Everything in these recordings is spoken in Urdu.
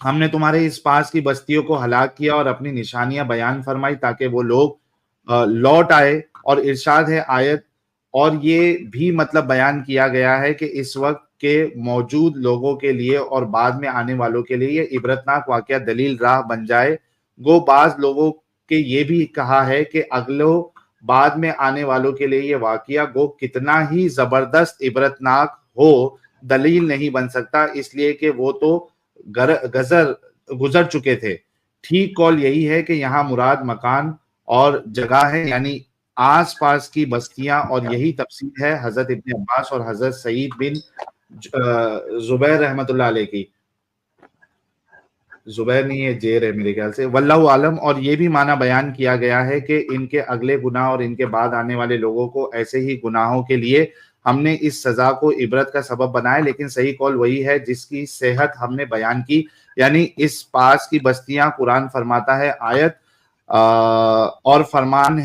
ہم نے تمہارے اس پاس کی بستیوں کو ہلاک کیا اور اپنی نشانیاں بیان فرمائی تاکہ وہ لوگ لوٹ آئے. اور ارشاد ہے آیت، اور یہ بھی مطلب بیان کیا گیا ہے کہ اس وقت کے موجود لوگوں کے لیے اور بعد میں آنے والوں کے لیے یہ عبرتناک واقعہ دلیل راہ بن جائے. گو بعض لوگوں کے یہ بھی کہا ہے کہ اگلو بعد میں آنے والوں کے لیے یہ واقعہ گو کتنا ہی زبردست عبرتناک ہو دلیل نہیں بن سکتا، اس لیے کہ وہ تو گزر چکے تھے. ٹھیک قول یہی ہے کہ یہاں مراد مکان اور جگہ ہے، یعنی آس پاس کی بستیاں، اور یہی تفسیر ہے حضرت ابن عباس اور حضرت سعید بن زبیر رحمت اللہ علیہ کی. زبیر نہیں ہے، جیر ہے میرے خیال سے، واللہ عالم. اور یہ بھی معنی بیان کیا گیا ہے کہ ان کے اگلے گناہ اور ان کے بعد آنے والے لوگوں کو ایسے ہی گناہوں کے لیے ہم نے اس سزا کو عبرت کا سبب بنایا، لیکن صحیح قول وہی ہے جس کی صحت ہم نے بیان کی، یعنی اس پاس کی بستیاں. قرآن فرماتا ہے آیت اور فرمان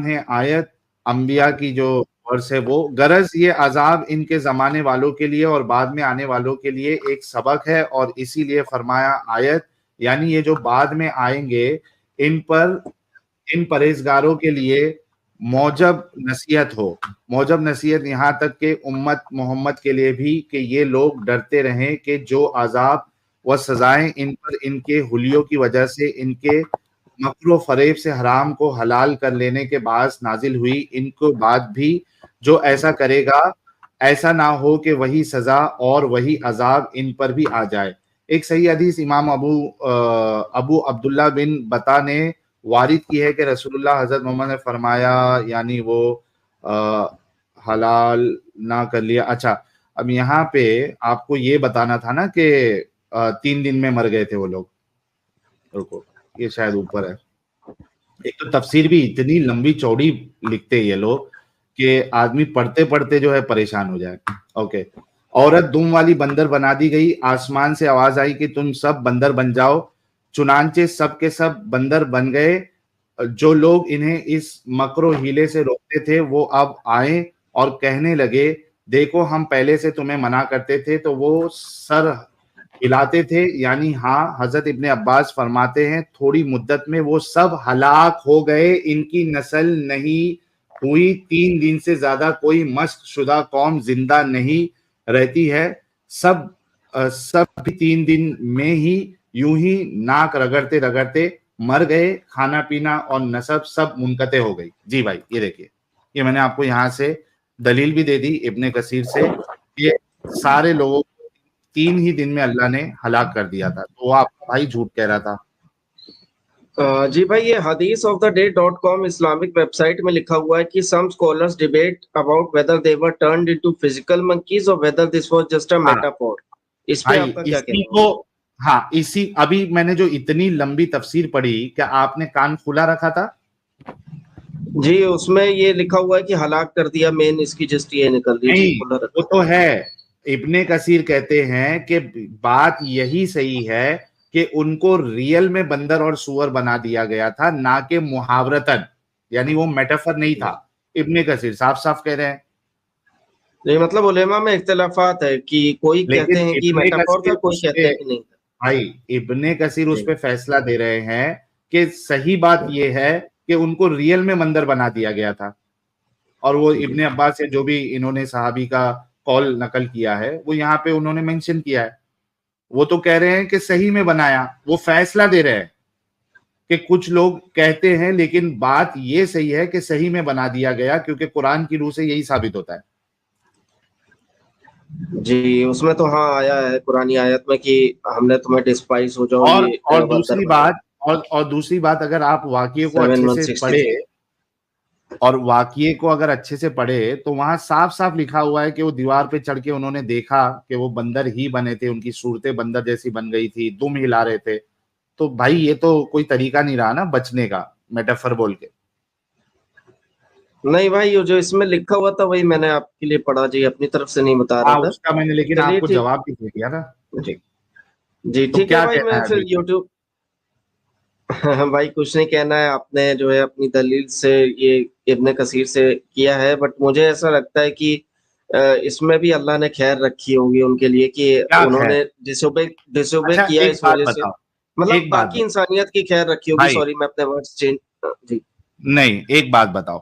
ہے آیت انبیاء کی جو ورس ہے وہ، غرض یہ عذاب ان کے زمانے والوں کے لیے اور بعد میں آنے والوں کے لیے ایک سبق ہے، اور اسی لیے فرمایا آیت، یعنی یہ جو بعد میں آئیں گے ان پرہیزگاروں کے لیے موجب نصیحت ہو. موجب نصیحت یہاں تک کہ امت محمد کے لیے بھی، کہ یہ لوگ ڈرتے رہیں کہ جو عذاب و سزائیں ان پر ان کے حلیوں کی وجہ سے ان کے مکر و فریب سے حرام کو حلال کر لینے کے باعث نازل ہوئی، ان کو بعد بھی جو ایسا کرے گا ایسا نہ ہو کہ وہی سزا اور وہی عذاب ان پر بھی آ جائے. ایک صحیح حدیث امام ابو عبداللہ بن بطا نے وارد کی ہے کہ رسول اللہ حضرت محمد نے فرمایا، یعنی وہ حلال نہ کر لیا. اچھا، اب یہاں پہ آپ کو یہ بتانا تھا نا کہ 3 دن میں مر گئے تھے وہ لوگ. رکو، یہ شاید اوپر ہے. ایک تو تفسیر بھی اتنی لمبی چوڑی لکھتے یہ لوگ کہ آدمی پڑھتے پڑھتے جو ہے پریشان ہو جائے. اوکے. عورت دم والی بندر بنا دی گئی، آسمان سے آواز آئی کہ تم سب بندر بن جاؤ، چنانچہ سب کے سب بندر بن گئے. جو لوگ انہیں اس مکر و حیلے سے روکتے تھے وہ اب آئیں اور کہنے لگے دیکھو ہم پہلے سے تمہیں منع کرتے تھے، تو وہ سر ہلاتے تھے. یعنی ہاں، حضرت ابن عباس فرماتے ہیں تھوڑی مدت میں وہ سب ہلاک ہو گئے، ان کی نسل نہیں ہوئی. 3 دن سے زیادہ کوئی مشق شدہ قوم زندہ نہیں رہتی ہے. سب بھی 3 دن میں ہی یوں ہی ناک رگڑتے رگڑتے مر گئے. کھانا پینا اور نسب سب منقطع ہو گئی. جی بھائی، یہ دیکھیے، یہ میں نے آپ کو یہاں سے دلیل بھی دے دی ابن کثیر سے، یہ سارے لوگوں 3 ہی دن میں اللہ نے ہلاک کر دیا تھا. تو وہ آپ کا بھائی جھوٹ کہہ رہا تھا. جی بھائی، یہ حدیث of the day .com Islamic website میں لکھا ہوا ہے کہ some scholars debate about whether they were turned into physical monkeys or whether this was just a metaphor. اس پہ آپ کا کیا کہنا ہے؟ ہاں، ابھی میں نے جو اتنی لمبی تفسیر پڑھی، کیا آپ نے کان کھلا رکھا تھا؟ جی، اس میں یہ لکھا ہوا ہے کہ ہلاک کر دیا، مین اس کی جسٹ یہ نکل رہی ہے. نہیں، وہ تو ہے. ابن کثیر کہتے ہیں کہ بات یہی صحیح ہے کہ ان کو ریئل میں بندر اور سور بنا دیا گیا تھا، نہ کہ محاورتن، یعنی وہ میٹافر نہیں تھا. ابن کثیر صاف صاف کہہ رہے ہیں. نہیں، مطلب علماء میں اختلافات ہے کہ کوئی کہتے ہیں کہ میٹافور تھا، کوئی کہتے ہیں کہ نہیں تھا. بھائی ابن کثیر اس پہ فیصلہ دے رہے ہیں کہ صحیح بات یہ ہے کہ ان کو ریئل میں بندر بنا دیا گیا تھا. اور وہ ابن عباس سے جو بھی انہوں نے صحابی کا قول نقل کیا ہے وہ یہاں پہ انہوں نے مینشن کیا ہے. وہ تو کہہ رہے ہیں کہ صحیح میں بنایا. وہ فیصلہ دے رہے ہیں کہ کچھ لوگ کہتے ہیں لیکن بات یہ صحیح ہے کہ صحیح میں بنا دیا گیا، کیونکہ قرآن کی روح سے یہی ثابت ہوتا ہے. جی، اس میں تو ہاں آیا ہے قرآنی آیت میں کہ ہم نے تمہیں ڈسپائز ہو جاؤ. اور دوسری بات اگر آپ واقعے کو اچھے سے پڑھے اور واقعے کو اگر اچھے سے پڑھے تو وہاں صاف صاف لکھا ہوا ہے کہ وہ دیوار پہ چڑھ کے انہوں نے دیکھا کہ وہ بندر ہی بنے تھے، ان کی صورتیں بندر جیسی بن گئی تھی، دم ہلا رہے تھے. تو بھائی یہ تو کوئی طریقہ نہیں رہا نا بچنے کا، میٹافر بول کے. نہیں بھائی، جو اس میں لکھا ہوا تھا وہی میں نے آپ کے لیے پڑھا. جی، اپنی طرف سے نہیں بتا رہا تھا اس کا میں نے لیکن آپ کو جواب بھی دے دیا نا. جی ٹھیک ہے بھائی. میں پھر یوٹیوب بھائی کچھ نہیں کہنا ہے، آپ نے جو ہے اپنی دلیل سے یہ ابن کثیر سے کیا ہے، بٹ مجھے ایسا لگتا ہے کہ اس میں بھی اللہ نے خیر رکھی ہوگی ان کے لیے کہ کیا انہوں خیر؟ نے ڈسوبے اچھا کیا ایک اس بات وجہ سے، بتاؤ، مطلب ایک بات باقی بتاؤ انسانیت کی خیر رکھی ہوگی. بھائی، سوری میں اپنے ورڈز چینج. جی نہیں ایک بات بتاؤ،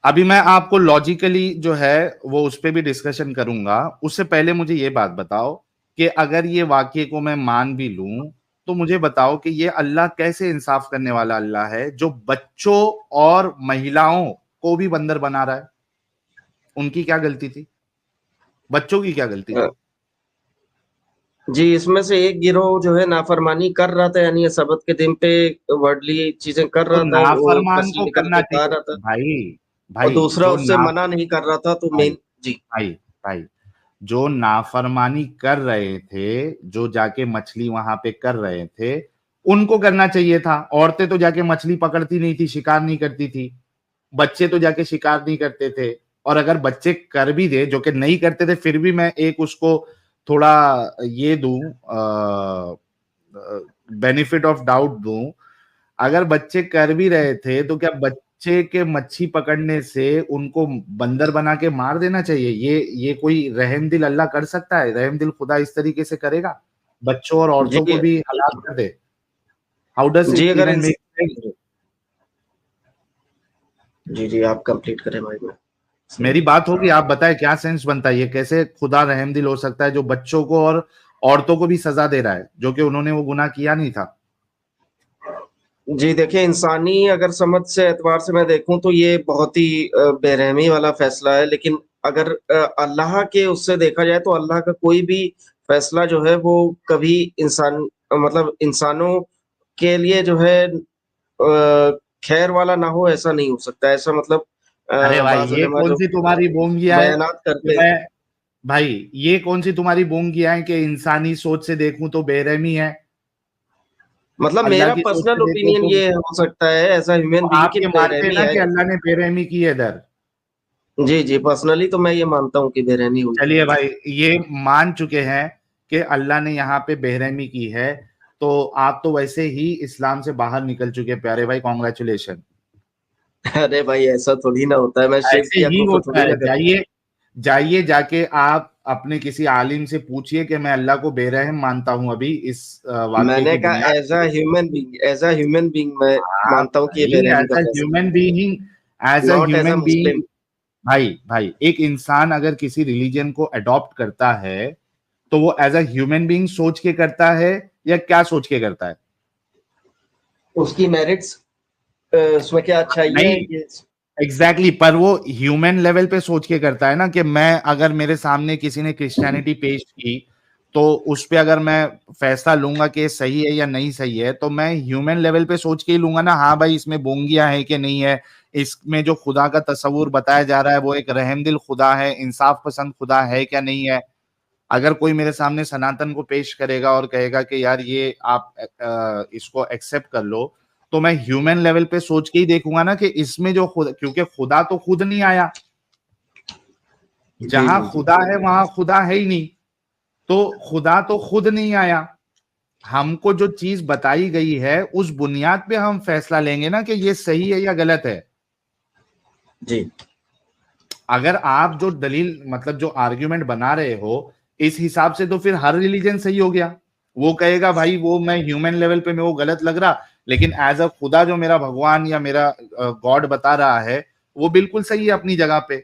ابھی میں آپ کو لاجیکلی جو ہے وہ اس پہ بھی ڈسکشن کروں گا، اس سے پہلے مجھے یہ بات بتاؤ کہ اگر یہ واقعے کو میں مان بھی لوں تو مجھے بتاؤ کہ یہ اللہ کیسے انصاف کرنے والا اللہ ہے جو بچوں اور مہیلاؤں کو بھی بندر بنا رہا ہے؟ ان کی کیا غلطی تھی؟ بچوں کی کیا غلطی تھی؟ جی اس میں سے ایک گروہ جو ہے نافرمانی کر رہا تھا، یعنی سبت کے دن پہ ورڈلی چیزیں کر تو رہا تھا، وہ نافرمان کسی کو نکال کرنا کے کھا چاہیے رہا تھا، بھائی. اور بھائی دوسرا جو اس سے منع نہیں کر رہا تھا. تو بھائی مین جی بھائی بھائی جو نافرمانی کر رہے تھے، جو جا کے مچھلی وہاں پہ کر رہے تھے، ان کو کرنا چاہیے تھا. عورتیں تو جا کے مچھلی پکڑتی نہیں تھی، شکار نہیں کرتی تھی. بچے تو جا کے شکار نہیں کرتے تھے. اور اگر بچے کر بھی دے، جو کہ نہیں کرتے تھے، پھر بھی میں ایک اس کو تھوڑا یہ دوں، بینیفٹ آف ڈاؤٹ دوں. اگر بچے کر بھی رہے تھے تو کیا بچے کے مچھی پکڑنے سے ان کو بندر بنا کے مار دینا چاہیے؟ یہ کوئی رحم دل اللہ کر سکتا ہے؟ رحم دل خدا اس طریقے سے کرے گا بچوں اور جی عورتوں کو بھی ہلاک کر دے؟ ہاؤ ڈز جی اٹ اگر ایون میک سینس؟ جی آپ کمپلیٹ کریں بھائی. میں میری بات ہوگی، آپ بتائیں کیا سینس بنتا ہے؟ یہ کیسے خدا رحم دل ہو سکتا ہے جو بچوں کو اور عورتوں کو بھی سزا دے رہا ہے جو کہ انہوں نے وہ گناہ کیا نہیں تھا؟ جی دیکھیں، انسانی اگر سمجھ سے اعتبار سے میں دیکھوں تو یہ بہت ہی بے رحمی والا فیصلہ ہے، لیکن اگر اللہ کے اس سے دیکھا جائے تو اللہ کا کوئی بھی فیصلہ جو ہے وہ کبھی مطلب انسانوں کے لیے جو ہے خیر والا نہ ہو، ایسا نہیں ہو سکتا. ایسا مطلب ارے بھائی بعض یہ علماء کون جو سی تمہاری بونگیاں ہے بیانات کہ کرتے ہیں. میں بھائی یہ کون سی تمہاری بونگیاں ہیں کہ انسانی سوچ سے دیکھوں تو بے رحمی ہے، مطلب اللہ میرا کی سوچ پرسنل سے دیکھو اوپینین تو یہ ہو سکتا ہے ایز اے ہیومن بینگ آپ کی یہ بے مانتے ہیں رحمی نا ہے. کہ اللہ نے بے رحمی کی ہے ادھر؟ جی پرسنلی تو میں یہ مانتا ہوں کہ بے رحمی ہوئی. چلیے بھائی یہ مان چکے ہیں کہ اللہ نے یہاں پہ بے رحمی کی ہے، تو آپ تو ویسے ہی اسلام سے باہر نکل چکے پیارے بھائی، کانگریچولیشن. ارے بھائی ایسا تھوڑی نہ ہوتا ہے، میں شرک ایسے کیا ہی کفر ہوتا تھوڑی ہے. نہ کرتا. جائیے جا کے آپ اپنے کسی عالم سے پوچھئے کہ میں اللہ کو بے رحم مانتا ہوں ابھی اس میں واقعے نے کی کہا بنیاد ایز پہ. اے ہیومن بینگ میں ہاں مانتا ہوں کہ یہ بھائی، بے رحمی ایز کا اے فیصلہ human being, as a not as a human Muslim. Being بھائی ایک انسان اگر کسی ریلیجن کو اڈاپٹ کرتا ہے تو وہ ایز اے ہیومن بینگ سوچ کے کرتا ہے یا کیا سوچ کے کرتا ہے؟ اس کی میرٹس، اس میں کیا اچھائی ہے نہیں ایگزیکٹلی، پر وہ ہیومن لیول پہ سوچ کے کرتا ہے نا. کہ میں اگر میرے سامنے کسی نے کرسچینٹی پیش کی تو اس پہ اگر میں فیصلہ لوں گا کہ صحیح ہے یا نہیں صحیح ہے تو میں ہیومن لیول پہ سوچ کے ہی لوں گا نا. ہاں بھائی اس میں بونگیاں ہے کہ نہیں ہے، اس میں جو خدا کا تصور بتایا جا رہا ہے وہ ایک رحم دل خدا ہے، انصاف پسند خدا ہے کیا نہیں ہے. اگر کوئی میرے سامنے سناتن کو پیش کرے گا اور کہے گا کہ یار یہ آپ اس کو ایکسپٹ کر لو، تو میں ہیومن لیول پہ سوچ کے ہی دیکھوں گا نا کہ اس میں جو کیونکہ خدا تو خود نہیں آیا، جہاں جی خدا ہے وہاں خدا ہے ہی نہیں. تو خدا تو خود نہیں آیا، ہم کو جو چیز بتائی گئی ہے اس بنیاد پہ ہم فیصلہ لیں گے نا کہ یہ صحیح ہے یا غلط ہے. جی اگر آپ جو دلیل مطلب جو آرگیومنٹ بنا رہے ہو اس حساب سے تو پھر ہر ریلیجن صحیح ہو گیا. وہ کہے گا بھائی وہ میں ہیومن لیول پہ میں وہ غلط لگ رہا، لیکن ایز اے خدا جو میرا بھگوان یا میرا گاڈ بتا رہا ہے وہ بالکل صحیح ہے اپنی جگہ پہ،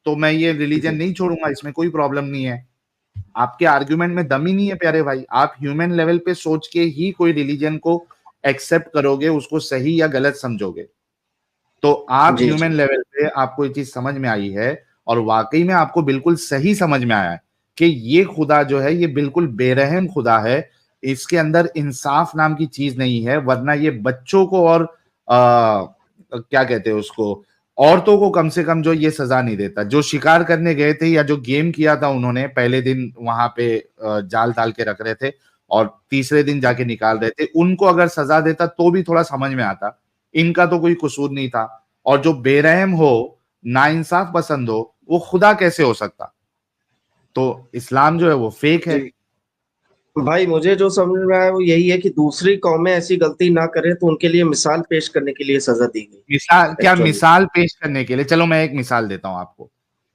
تو میں یہ ریلیجن نہیں چھوڑوں گا، اس میں کوئی پرابلم نہیں ہے. آپ کے آرگیومنٹ میں دم ہی نہیں ہے پیارے بھائی. آپ ہیومن لیول پہ سوچ کے ہی کوئی ریلیجن کو ایکسپٹ کرو گے، اس کو صحیح یا غلط سمجھو گے. تو آپ جی ہیومن لیول پہ آپ کو یہ چیز سمجھ میں آئی ہے اور واقعی میں آپ کو بالکل صحیح سمجھ میں آیا ہے کہ یہ خدا جو ہے یہ بالکل بے رحم خدا ہے، اس کے اندر انصاف نام کی چیز نہیں ہے. ورنہ یہ بچوں کو اور کیا کہتے ہیں اس کو، عورتوں کو کم سے کم جو یہ سزا نہیں دیتا. جو شکار کرنے گئے تھے یا جو گیم کیا تھا انہوں نے پہلے دن وہاں پہ جال ڈال کے رکھ رہے تھے اور تیسرے دن جا کے نکال رہے تھے، ان کو اگر سزا دیتا تو بھی تھوڑا سمجھ میں آتا. ان کا تو کوئی قصور نہیں تھا. اور جو بے رحم ہو، نا انصاف پسند ہو، وہ خدا کیسے ہو سکتا؟ تو اسلام جو ہے وہ فیک ہے. جی بھائی مجھے جو سمجھ میں آیا وہ یہی ہے کہ دوسری قومیں ایسی غلطی نہ کریں تو ان کے لیے مثال پیش کرنے کے لیے سزا دی گئی مثال کیا؟ ایکچولی. مثال پیش کرنے کے لیے چلو میں ایک مثال دیتا ہوں آپ کو.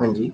ہاں جی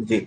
جی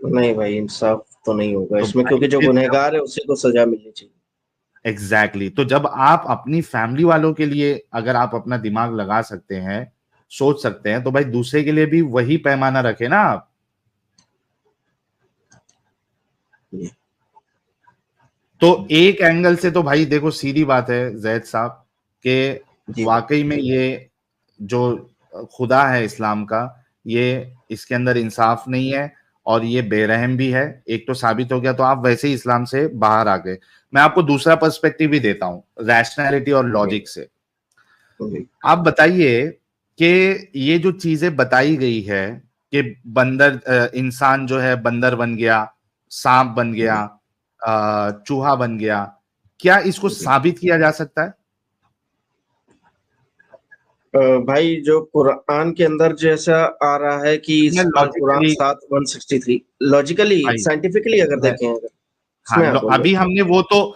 نہیں بھائی انصاف تو نہیں ہوگا تو اس میں، بھائی کیونکہ جو پھر جب گنہگار ہے اسی کو سزا ملنی چاہیے. ایگزیکٹلی تو جب آپ اپنی فیملی والوں کے لیے اگر آپ اپنا دماغ لگا سکتے ہیں، سوچ سکتے ہیں، تو بھائی دوسرے کے لیے بھی وہی پیمانہ رکھے نا آپ. جی تو ایک اینگل سے تو بھائی دیکھو سیدھی بات ہے زید صاحب کہ جی واقعی میں یہ جو خدا ہے اسلام کا، یہ اس کے اندر انصاف نہیں ہے اور یہ بے رحم بھی ہے. ایک تو ثابت ہو گیا، تو آپ ویسے ہی اسلام سے باہر آ گئے. میں آپ کو دوسرا پرسپیکٹو بھی دیتا ہوں ریشنلٹی اور لاجک سے. جی آپ بتائیے کہ یہ جو چیزیں بتائی گئی ہے کہ بندر انسان جو ہے بندر بن گیا، سانپ بن گیا، چوہا بن گیا، کیا اس کو جی ثابت کیا جا سکتا ہے؟ بھائی جو قرآن کے اندر جیسا آ رہا ہے کہ میں قرآن لاجیکلی 7:163 لاجیکلی بھائی سائنٹیفکلی اگر میں دیکھیں، اگر اس ہاں میں آپ بولے. ابھی ہم نے وہ تو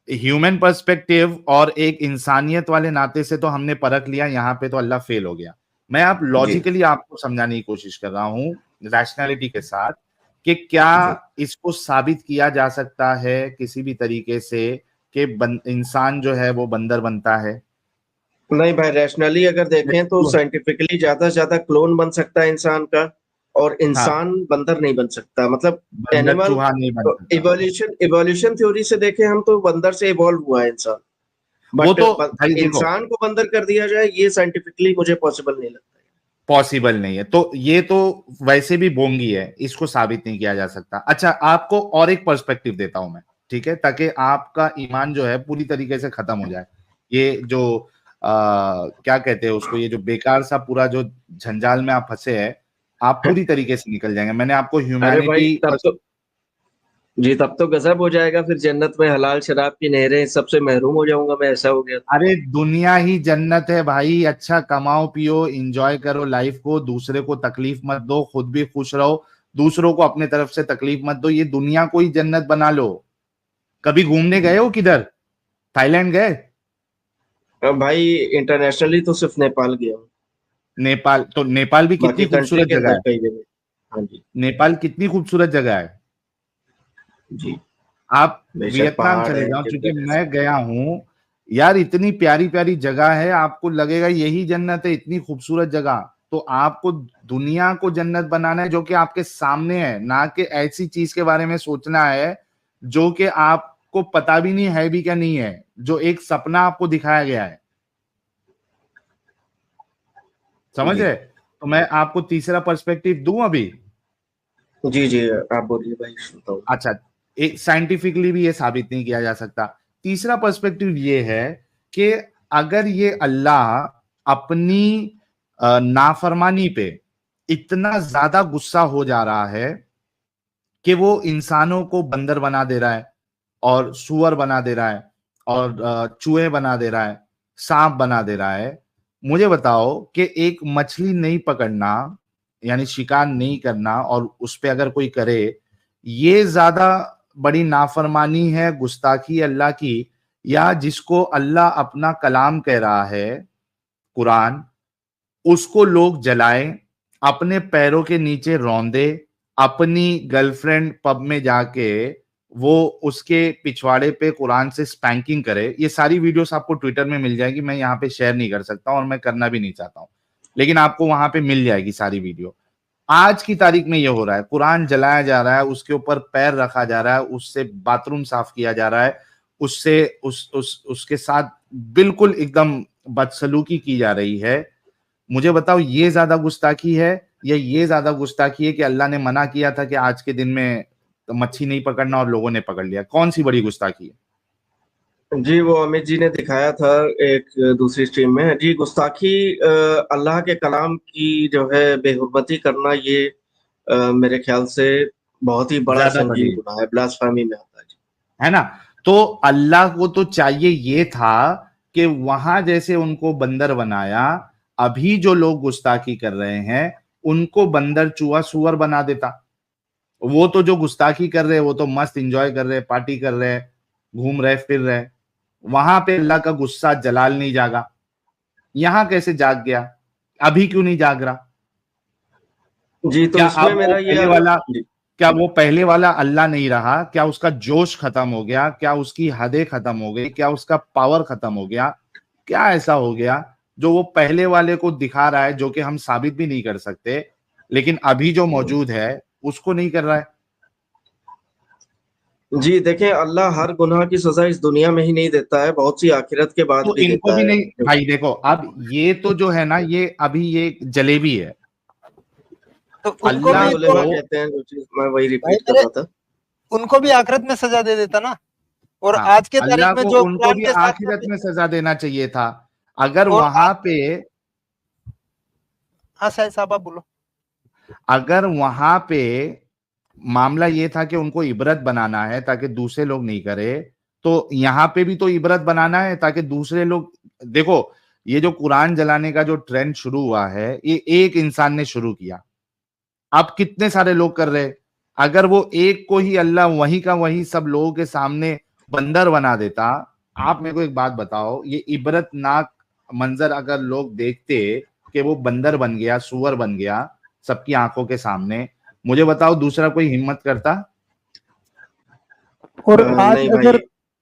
ہیومن پرسپیکٹیو اور ایک انسانیت والے ناطے سے تو ہم نے پرکھ لیا، یہاں پہ تو اللہ فیل ہو گیا. میں آپ جی لاجیکلی آپ کو سمجھانے کی کوشش کر رہا ہوں ریشنلٹی کے ساتھ کہ کیا جی اس کو ثابت کیا جا سکتا ہے کسی بھی طریقے سے کہ انسان جو ہے وہ بندر بنتا ہے. نہیں بھائی، ریشنلی اگر دیکھیں تو سائنٹیفکلی زیادہ سے زیادہ کلون بن سکتا ہے انسان کا، اور ہاں انسان بندر نہیں بن سکتا. مطلب بندر اینیمل چوہا نہیں بن سکتا. ایولیوشن تھیوری سے دیکھیں ہم تو بندر سے ایوالو ہوا ہے انسان، وہ بٹ تو بھائی دیکھو انسان کو بندر کر دیا جائے یہ سائنٹیفکلی مجھے پاسبل نہیں لگتا. پاسبل نہیں ہے. تو یہ تو ویسے بھی بونگی ہے، اس کو ثابت نہیں کیا جا سکتا. اچھا آپ کو اور ایک پرسپیکٹو دیتا ہوں میں، ٹھیک ہے، تاکہ آپ کا ایمان جو ہے پوری طریقے سے ختم ہو جائے. یہ جو کیا کہتے ہیں اس کو، یہ جو بیکار سا پورا جو جھنجال میں آپ پھنسے ہیں، آپ پوری طریقے سے نکل جائیں گے. میں نے آپ کو ارے بھائی ہیومینٹی تب تو غضب ہو جائے گا، پھر جنت میں حلال شراب کی نہریں سب سے محروم ہو جاؤں گا میں، ایسا ہو گیا. ارے دنیا ہی جنت ہے بھائی. اچھا کماؤ پیو، انجوائے کرو لائف کو، دوسرے کو تکلیف مت دو، خود بھی خوش رہو، دوسروں کو اپنے طرف سے تکلیف مت دو. یہ دنیا کو ہی جنت بنا لو. کبھی گھومنے گئے ہو کدھر؟ تھائی لینڈ گئے؟ بھائی انٹرنیشنلی تو صرف نیپال گیا ہوں، نیپال؟ تو نیپال بھی کتنی باقی کنٹری خوبصورت کے جگہ اندر ہے. کئی جگہ. ہاں جی نیپال کتنی خوبصورت جگہ ہے. جی آپ بے شک ویتنام پہاڑ چلے ہے، جاؤ، چونکہ جنگل ہے. میں گیا ہوں یار، اتنی پیاری پیاری جگہ ہے، آپ کو لگے گا یہی جنت ہے. اتنی خوبصورت جگہ. تو آپ کو دنیا کو جنت بنانا ہے جو کہ آپ کے سامنے ہے، نہ کہ ایسی چیز کے بارے میں سوچنا ہے جو کہ آپ کو پتا بھی نہیں ہے بھی کیا نہیں ہے، جو ایک سپنا آپ کو دکھایا گیا ہے. سمجھ جی ہے؟ تو میں آپ کو تیسرا پرسپیکٹو دوں ابھی. جی جی آپ بولیے بھائی، سنتا ہوں. اچھا ایک سائنٹیفکلی بھی یہ ثابت نہیں کیا جا سکتا. تیسرا پرسپیکٹو یہ ہے کہ اگر یہ اللہ اپنی نافرمانی پہ اتنا زیادہ غصہ ہو جا رہا ہے کہ وہ انسانوں کو بندر بنا دے رہا ہے اور سور بنا دے رہا ہے اور چوہے بنا دے رہا ہے، سانپ بنا دے رہا ہے، مجھے بتاؤ کہ ایک مچھلی نہیں پکڑنا یعنی شکار نہیں کرنا اور اس پہ اگر کوئی کرے، یہ زیادہ بڑی نافرمانی ہے، گستاخی اللہ کی، یا جس کو اللہ اپنا کلام کہہ رہا ہے قرآن، اس کو لوگ جلائیں، اپنے پیروں کے نیچے روندے، اپنی گرل فرینڈ پب میں جا کے وہ اس کے پچھواڑے پہ قرآن سے سپینکنگ کرے. یہ ساری ویڈیوز آپ کو ٹویٹر میں مل جائے گی، میں یہاں پہ شیئر نہیں کر سکتا ہوں اور میں کرنا بھی نہیں چاہتا ہوں، لیکن آپ کو وہاں پہ مل جائے گی ساری ویڈیو. آج کی تاریخ میں یہ ہو رہا ہے، قرآن جلایا جا رہا ہے، اس کے اوپر پیر رکھا جا رہا ہے، اس سے باتھ روم صاف کیا جا رہا ہے، اس کے ساتھ بالکل ایک دم بدسلوکی کی جا رہی ہے. مجھے بتاؤ یہ زیادہ گستاخی ہے یا یہ زیادہ گستاخی ہے کہ اللہ نے منع کیا تھا کہ آج کے دن میں مچھی نہیں پکڑنا اور لوگوں نے پکڑ لیا؟ کون سی بڑی گستاخی ہے؟ جی وہ امت جی نے دکھایا تھا ایک دوسری سٹریم میں. جی گستاخی اللہ کے کلام کی جو ہے بے حرمتی کرنا، یہ میرے خیال سے بہت ہی بڑا زیادہ سنگین بڑی گناہ ہے، بلاسفیمی میں آتا ہے. جی ہے نا. تو اللہ کو تو چاہیے یہ تھا کہ وہاں جیسے ان کو بندر بنایا، ابھی جو لوگ گستاخی کر رہے ہیں ان کو بندر چوہا سور بنا دیتا. وہ تو جو گستاخی کر رہے وہ تو مست انجوائے کر رہے، پارٹی کر رہے، گھوم رہے پھر رہے. وہاں پہ اللہ کا غصہ جلال نہیں جاگا. یہاں کیسے جاگ گیا؟ ابھی کیوں نہیں جاگ رہا؟ جی تو کیا اس میں اب میرا وہ پہلے والا اللہ نہیں رہا؟ کیا اس کا جوش ختم ہو گیا؟ کیا اس کی حدیں ختم ہو گئی؟ کیا اس کا پاور ختم ہو گیا؟ کیا ایسا ہو گیا جو وہ پہلے والے کو دکھا رہا ہے، جو کہ ہم ثابت بھی نہیں کر سکتے، لیکن ابھی جو موجود ہے اس کو نہیں کر رہا ہے؟ جی دیکھیں، اللہ ہر گناہ کی سزا اس دنیا میں ہی نہیں دیتا ہے، بہت سی آخرت کے بعد تو بھی ان کو دیتا بھی ہے. نہیں بھائی. دیکھو اب یہ تو جو ہے نا، یہ ابھی یہ جلیبی ہے. تو ان کو اللہ بھی علماء کو کہتے ہیں جو چیز میں وہی بھائی ریپیٹ کر میرے رہا تھا. ان کو بھی آخرت میں سزا دے دیتا نا. اور ہاں، آج کے اللہ تاریخ میں کو جو ان کو قرآن بھی کے ساتھ کر آخرت میں سزا دینا چاہیے تھا. اگر اور وہاں پہ ہاں شاہد صاحب آپ بولو. اگر وہاں پہ معاملہ یہ تھا کہ ان کو عبرت بنانا ہے تاکہ دوسرے لوگ نہیں کرے، تو یہاں پہ بھی تو عبرت بنانا ہے تاکہ دوسرے لوگ دیکھو. یہ جو قرآن جلانے کا جو ٹرینڈ شروع ہوا ہے، یہ ایک انسان نے شروع کیا. اب کتنے سارے لوگ کر رہے. اگر وہ ایک کو ہی اللہ وہی کا وہی سب لوگوں کے سامنے بندر بنا دیتا. آپ میرے کو ایک بات بتاؤ، یہ عبرت ناک منظر اگر لوگ دیکھتے کہ وہ بندر بن گیا، سور بن گیا سب کی آنکھوں کے سامنے، مجھے بتاؤ دوسرا کوئی ہمت کرتا؟ اور نہیں بھائی،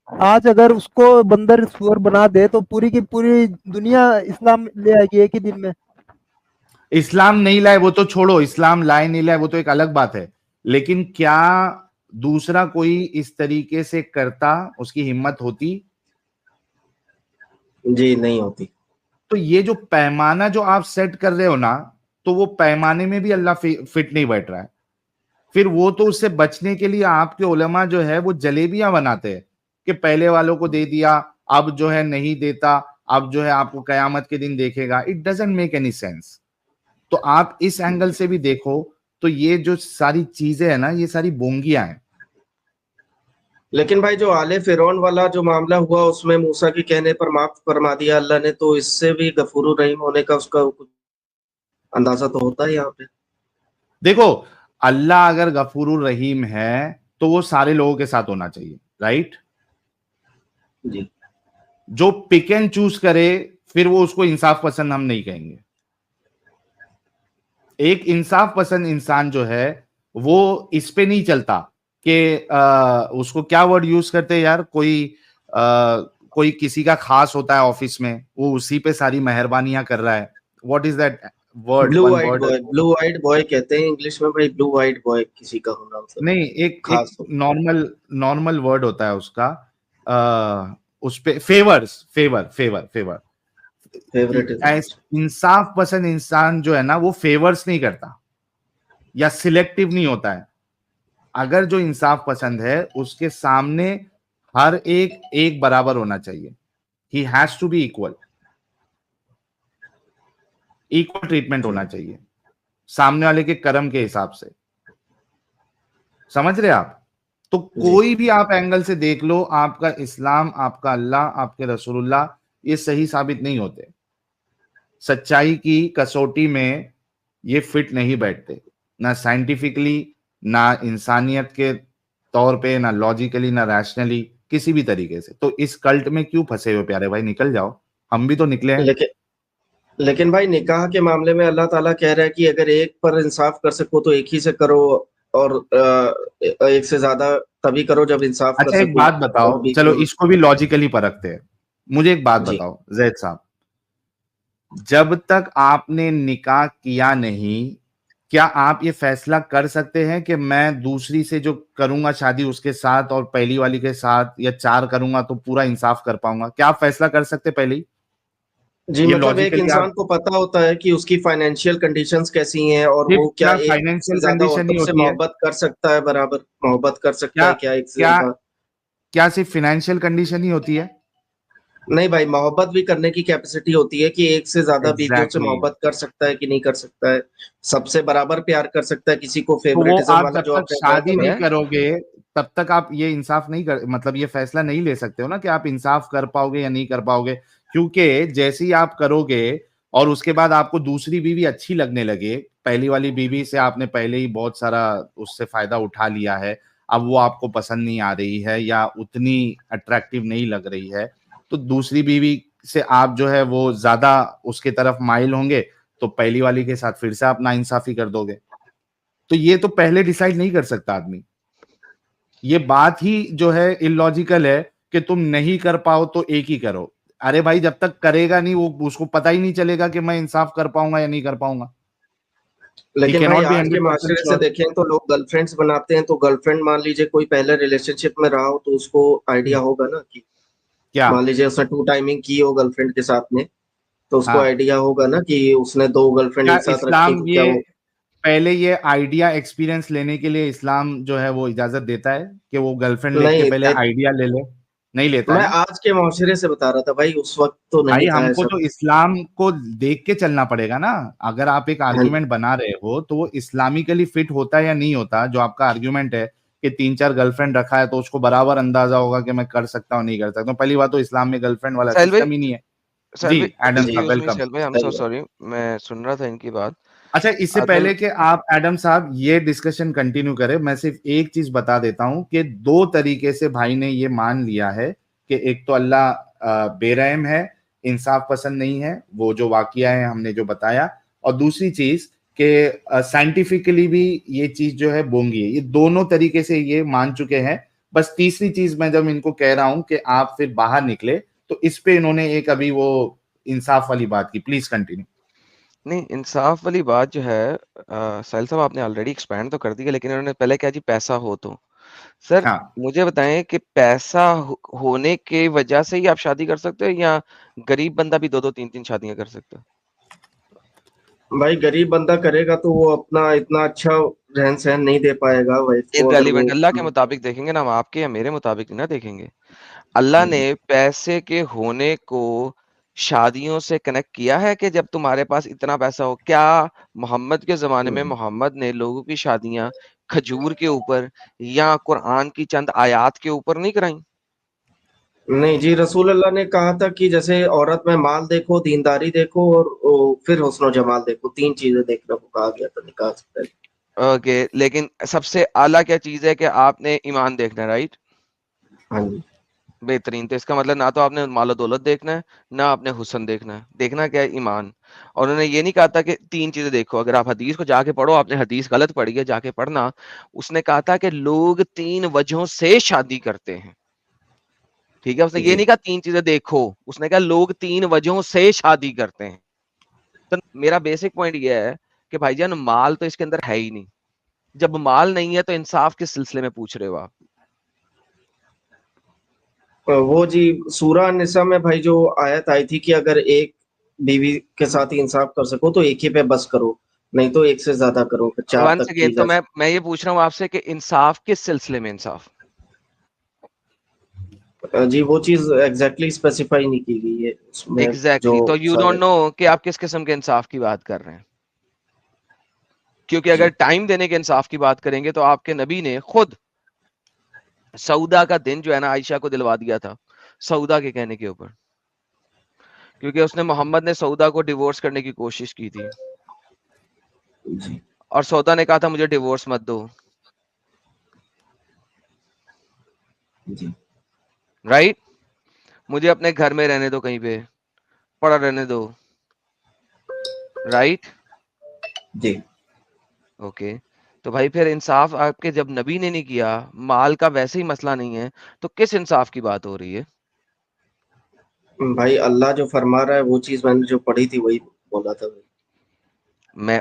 آج اگر اس کو بندر سور بنا دے تو پوری کی پوری دنیا اسلام لے آئے گی ایک ہی دن میں. اسلام نہیں لائے وہ تو چھوڑو، اسلام لائے نہیں لائے وہ تو ایک الگ بات ہے، لیکن کیا دوسرا کوئی اس طریقے سے کرتا؟ اس کی ہمت ہوتی؟ جی نہیں ہوتی. تو یہ جو پیمانہ جو آپ سیٹ کر رہے ہو نا، تو وہ پیمانے میں بھی اللہ فٹ نہیں بیٹھ رہا ہے. پھر وہ تو اس سے بچنے کے لیے آپ کے علماء جو ہے وہ جلیبیاں بناتے ہیں کہ پہلے والوں کو دے دیا، اب جو ہے نہیں دیتا، اب جو ہے آپ کو قیامت کے دن دیکھے گا. It doesn't make any sense. تو آپ اس اینگل سے بھی دیکھو تو یہ جو ساری چیزیں ہیں نا، یہ ساری بونگیاں ہیں. لیکن بھائی جو آل فرعون والا جو معاملہ ہوا، اس میں موسیٰ کے کہنے پر معاف فرما دیا اللہ نے، تو اس سے بھی غفور الرحیم ہونے کا اس کا اندازہ تو ہوتا ہے یہاں پہ. دیکھو اللہ اگر غفور الرحیم ہے تو وہ سارے لوگوں کے ساتھ ہونا چاہیے، رائٹ؟ جی جو پک اینڈ چوز کرے پھر وہ اس کو انصاف پسند ہم نہیں کہیں گے. ایک انصاف پسند انسان جو ہے وہ اس پہ نہیں چلتا کہ اس کو کیا ورڈ یوز کرتے یار، کوئی کسی کا خاص ہوتا ہے آفس میں، وہ اسی پہ ساری مہربانیاں کر رہا ہے. What is that word? Blue one white word boy, blue white boy کہتے ہیں انگلش میں بھائی. بلو وائٹ بوائے کسی کا ہونا مطلب نہیں، ایک خاص نارمل ورڈ ہوتا ہے اس کا. اس پہ فیور. فیوریٹ. انصاف پسند انسان جو ہے نا وہ فیورز نہیں کرتا یا سلیکٹیو نہیں ہوتا ہے. اگر جو انصاف پسند ہے اس کے سامنے ہر ایک برابر ہونا چاہیے. He has to be equal treatment ہونا چاہیے سامنے والے کے کرم کے حساب سے. سمجھ رہے آپ؟ تو کوئی بھی آپ اینگل سے دیکھ لو، آپ کا اسلام، آپ کا اللہ، آپ کے رسول اللہ یہ صحیح ثابت نہیں ہوتے. سچائی کی کسوٹی میں یہ فٹ نہیں بیٹھتے، نہ سائنٹیفکلی، نہ انسانیت کے طور پہ، نہ لاجیکلی، نہ ریشنلی، کسی بھی طریقے سے. تو اس کلٹ میں کیوں پھنسے ہوئے پیارے بھائی؟ نکل جاؤ، ہم بھی تو نکلے ہیں. لیکن بھائی نکاح کے معاملے میں اللہ تعالیٰ کہہ رہا ہے کہ اگر ایک پر انصاف کر سکو تو ایک ہی سے کرو، اور ایک سے زیادہ تبھی کرو جب انصاف کر اچھا ایک سکو. بات بتاؤ، چلو اس کو بھی لاجیکلی پرکھتے ہیں. مجھے ایک بات جی بتاؤ زید صاحب، جب تک آپ نے نکاح کیا نہیں کیا آپ یہ فیصلہ کر سکتے ہیں کہ میں دوسری سے جو کروں گا شادی اس کے ساتھ اور پہلی والی کے ساتھ یا 4 کروں گا تو پورا انصاف کر پاؤں گا؟ کیا آپ فیصلہ کر سکتے پہلے ہی؟ جی یہ مطلب ایک لاجیکلی آپ انسان کو پتا ہوتا ہے کہ اس کی فائنینشیل کنڈیشنز کیسی ہیں اور صرف وہ کیا کیا ایک سے فائنینشیل زیادہ کنڈیشن عورتوں ہی سے ہوتی ہے؟ محبت کر سکتا ہے، برابر محبت کر سکتا کیا ہے کیا ایک سے کیا زیادہ؟ کیا صرف فائنینشیل کنڈیشن ہی ہوتی ہے؟ نہیں بھائی، محبت بھی کرنے کی کیپیسٹی ہوتی ہے کہ ایک سے زیادہ بیویوں سے ایگزیکٹلی. محبت کر سکتا ہے کہ نہیں کر سکتا ہے، سب سے برابر پیار کر سکتا ہے، کسی کو تو وہ فیوریٹزم آپ والا جب جو تک آپ نے شادی بات نہیں ہے۔ کرو گے تب تک آپ یہ انصاف نہیں مطلب یہ فیصلہ نہیں لے سکتے ہو نا کہ آپ انصاف کر پاؤ گے یا نہیں کر پاؤ گے، کیونکہ جیسے ہی آپ کرو گے اور اس کے بعد آپ کو دوسری بیوی اچھی لگنے لگے، پہلی والی بیوی سے آپ نے پہلے ہی بہت سارا اس سے فائدہ اٹھا لیا ہے، اب وہ آپ کو پسند نہیں آ رہی ہے یا اتنی اٹریکٹیو نہیں لگ رہی ہے، تو دوسری بیوی سے آپ جو ہے وہ زیادہ اس کی طرف مائل ہوں گے، تو پہلی والی کے ساتھ پھر سے آپ ناانصافی کر دو گے. تو یہ تو پہلے ڈیسائیڈ نہیں کر سکتا آدمی. یہ بات ہی جو ہے اللاجیکل ہے کہ تم نہیں کر پاؤ تو ایک ہی کرو. ارے بھائی جب تک کرے گا نہیں وہ اس کو پتہ ہی نہیں چلے گا کہ میں انصاف کر پاؤں گا یا نہیں کر پاؤں گا. He لیکن بھائی cannot be آج کے 100% معاشرے سے sure. دیکھیں تو لوگ گرل فرینڈس بناتے ہیں، تو گرل فرینڈ مان لیجیے کوئی پہلے ریلیشن شپ میں رہا ہو تو اس کو آئیڈیا ہوگا نا کہ کیا؟ مان لیجیے اس نے 2 ٹائمنگ کی ہو گرل فرینڈ کے ساتھ میں، تو اس کو ہاں. آئیڈیا ہوگا نا کہ اس نے 2 گرل فرینڈ کیا ایک ساتھ رکھی اسلام تو کیا یہ وہ پہلے یہ آئیڈیا ایکسپیرینس لینے کے لیے اسلام جو ہے وہ اجازت دیتا ہے کہ وہ گرل فرینڈ لے کے پہلے نہیں؟ آئیڈیا لے لے؟ نہیں لیتا ہے میں نا. آج کے معاشرے سے بتا رہا تھا بھائی، اس وقت تو نہیں بھائی تھا ہم کو ایسا۔ تو اسلام کو دیکھ کے چلنا پڑے گا نا. اگر آپ ایک ہاں جی، آرگیومنٹ بنا رہے ہو تو وہ اسلامکلی فٹ ہوتا ہے یا نہیں ہوتا. جو آپ کا آرگیومنٹ ہے کہ 3-4 گرل فرینڈ رکھا ہے تو اس کو برابر اندازہ ہوگا کہ میں کر سکتا ہوں نہیں کر سکتا ہوں. پہلی بات تو اسلام میں گرل فرینڈ والا سہیل بھائی، سسٹم ہی نہیں ہے. سہیل جی بھائی ایڈم جی صاحب ایکسکیوز می، ویلکم. سہیل بھائی آئی ایم سو صحیح ہے۔ سوری، میں سن رہا تھا ان کی بات. اچھا اس سے عدل پہلے کہ آپ ایڈم صاحب یہ ڈسکشن کنٹینیو کریں، میں صرف ایک چیز بتا دیتا ہوں کہ 2 طریقے سے بھائی نے یہ مان لیا ہے کہ ایک تو اللہ بے رحم ہے، انصاف پسند نہیں ہے، وہ جو واقعہ ہے ہم نے جو بتایا، اور دوسری چیز کہ سائنٹیفکلی بھی یہ چیز جو ہے بونگی ہے. یہ دونوں طریقے سے یہ مان چکے ہیں. بس تیسری چیز میں جب ان کو کہہ رہا ہوں کہ آپ پھر باہر نکلے تو اس پہ انہوں نے ایک ابھی وہ انصاف والی بات کی. Please continue. نہیں، انصاف والی بات جو ہے سہیل صاحب آپ نے آلریڈی ایکسپینڈ تو کر دی ہے، لیکن انہوں نے پہلے کہا جی پیسہ ہو تو. سر ہاں مجھے بتائیں کہ پیسہ ہونے کی وجہ سے ہی آپ شادی کر سکتے ہو یا غریب بندہ بھی 2-3 شادیاں کر سکتا ہے؟ بھائی غریب بندہ کرے گا تو وہ اپنا اتنا اچھا رہن سہن نہیں دے پائے گا وائف کو، اگر وہ ریلیونٹ اللہ کے مطابق دیکھیں گے نا، ہم آپ کے یا میرے مطابق نہ دیکھیں گے. اللہ نے پیسے کے ہونے کو شادیوں سے کنیکٹ کیا ہے کہ جب تمہارے پاس اتنا پیسہ ہو. کیا محمد کے زمانے میں محمد نے لوگوں کی شادیاں کھجور کے اوپر یا قرآن کی چند آیات کے اوپر نہیں کرائیں؟ نہیں جی، رسول اللہ نے کہا تھا کہ جیسے عورت میں مال دیکھو، دینداری دیکھو اور پھر حسن و جمال دیکھو، 3 چیزیں دیکھنے کو کہا گیا تھا نکاح سے پہلے۔ اوکے، لیکن سب سے اعلیٰ کیا چیز ہے کہ آپ نے ایمان دیکھنا ہے، رائٹ؟ ہاں جی بہترین. تو اس کا مطلب نہ تو آپ نے مال و دولت دیکھنا ہے، نہ آپ نے حسن دیکھنا ہے. دیکھنا کیا ہے؟ ایمان. اور انہوں نے یہ نہیں کہا تھا کہ 3 چیزیں دیکھو. اگر آپ حدیث کو جا کے پڑھو، آپ نے حدیث غلط پڑھی ہے، جا کے پڑھنا. اس نے کہا تھا کہ لوگ 3 وجہوں سے شادی کرتے ہیں. ٹھیک ہے، اس نے یہ جی نہیں کہا 3 چیزیں دیکھو، اس نے کہا لوگ 3 وجہوں سے شادی کرتے ہیں. تو میرا بیسک پوائنٹ یہ ہے کہ بھائی جان مال تو اس کے اندر ہے ہی نہیں. جب مال نہیں ہے تو انصاف کس سلسلے میں پوچھ رہے ہو آپ؟ وہ جی سورہ النساء میں بھائی جو آیت آئی تھی کہ اگر ایک بیوی کے ساتھ ہی انصاف کر سکو تو ایک ہی پہ بس کرو، نہیں تو ایک سے زیادہ کرو، پھر 4 ونس تک اگین کی تو جا میں یہ پوچھ رہا ہوں آپ سے کہ انصاف کس سلسلے میں انصاف؟ سکتی۔ جی وہ چیز ایگزیکٹلی اسپیسیفائی نہیں کی گئی ہے اس میں جو ایگزیکٹلی. تو یو سارے ڈونٹ نو کہ آپ کس قسم کے انصاف کی بات کر رہے ہیں. کیونکہ جی اگر ٹائم دینے کے انصاف کی بات کریں گے تو آپ کے نبی نے خود سودا کا دن جو ہے نا عائشہ کو دلوا دیا تھا سودا کے کہنے کے اوپر، کیونکہ اس نے محمد نے سودا کو ڈیورس کرنے کی کوشش کی تھی جی اور سودا نے کہا تھا مجھے ڈیورس مت دو. جی رائٹ؟ مجھے اپنے گھر میں رہنے دو، کہیں پہ پڑا رہنے دو. رائٹ؟ جی اوکے. تو بھائی پھر انصاف آپ کے جب نبی نے نہیں کیا، مال کا ویسے ہی مسئلہ نہیں ہے، تو کس انصاف کی بات ہو رہی ہے؟ بھائی اللہ جو فرما رہا ہے وہ چیز میں نے جو پڑھی تھی وہی بولا تھا. میں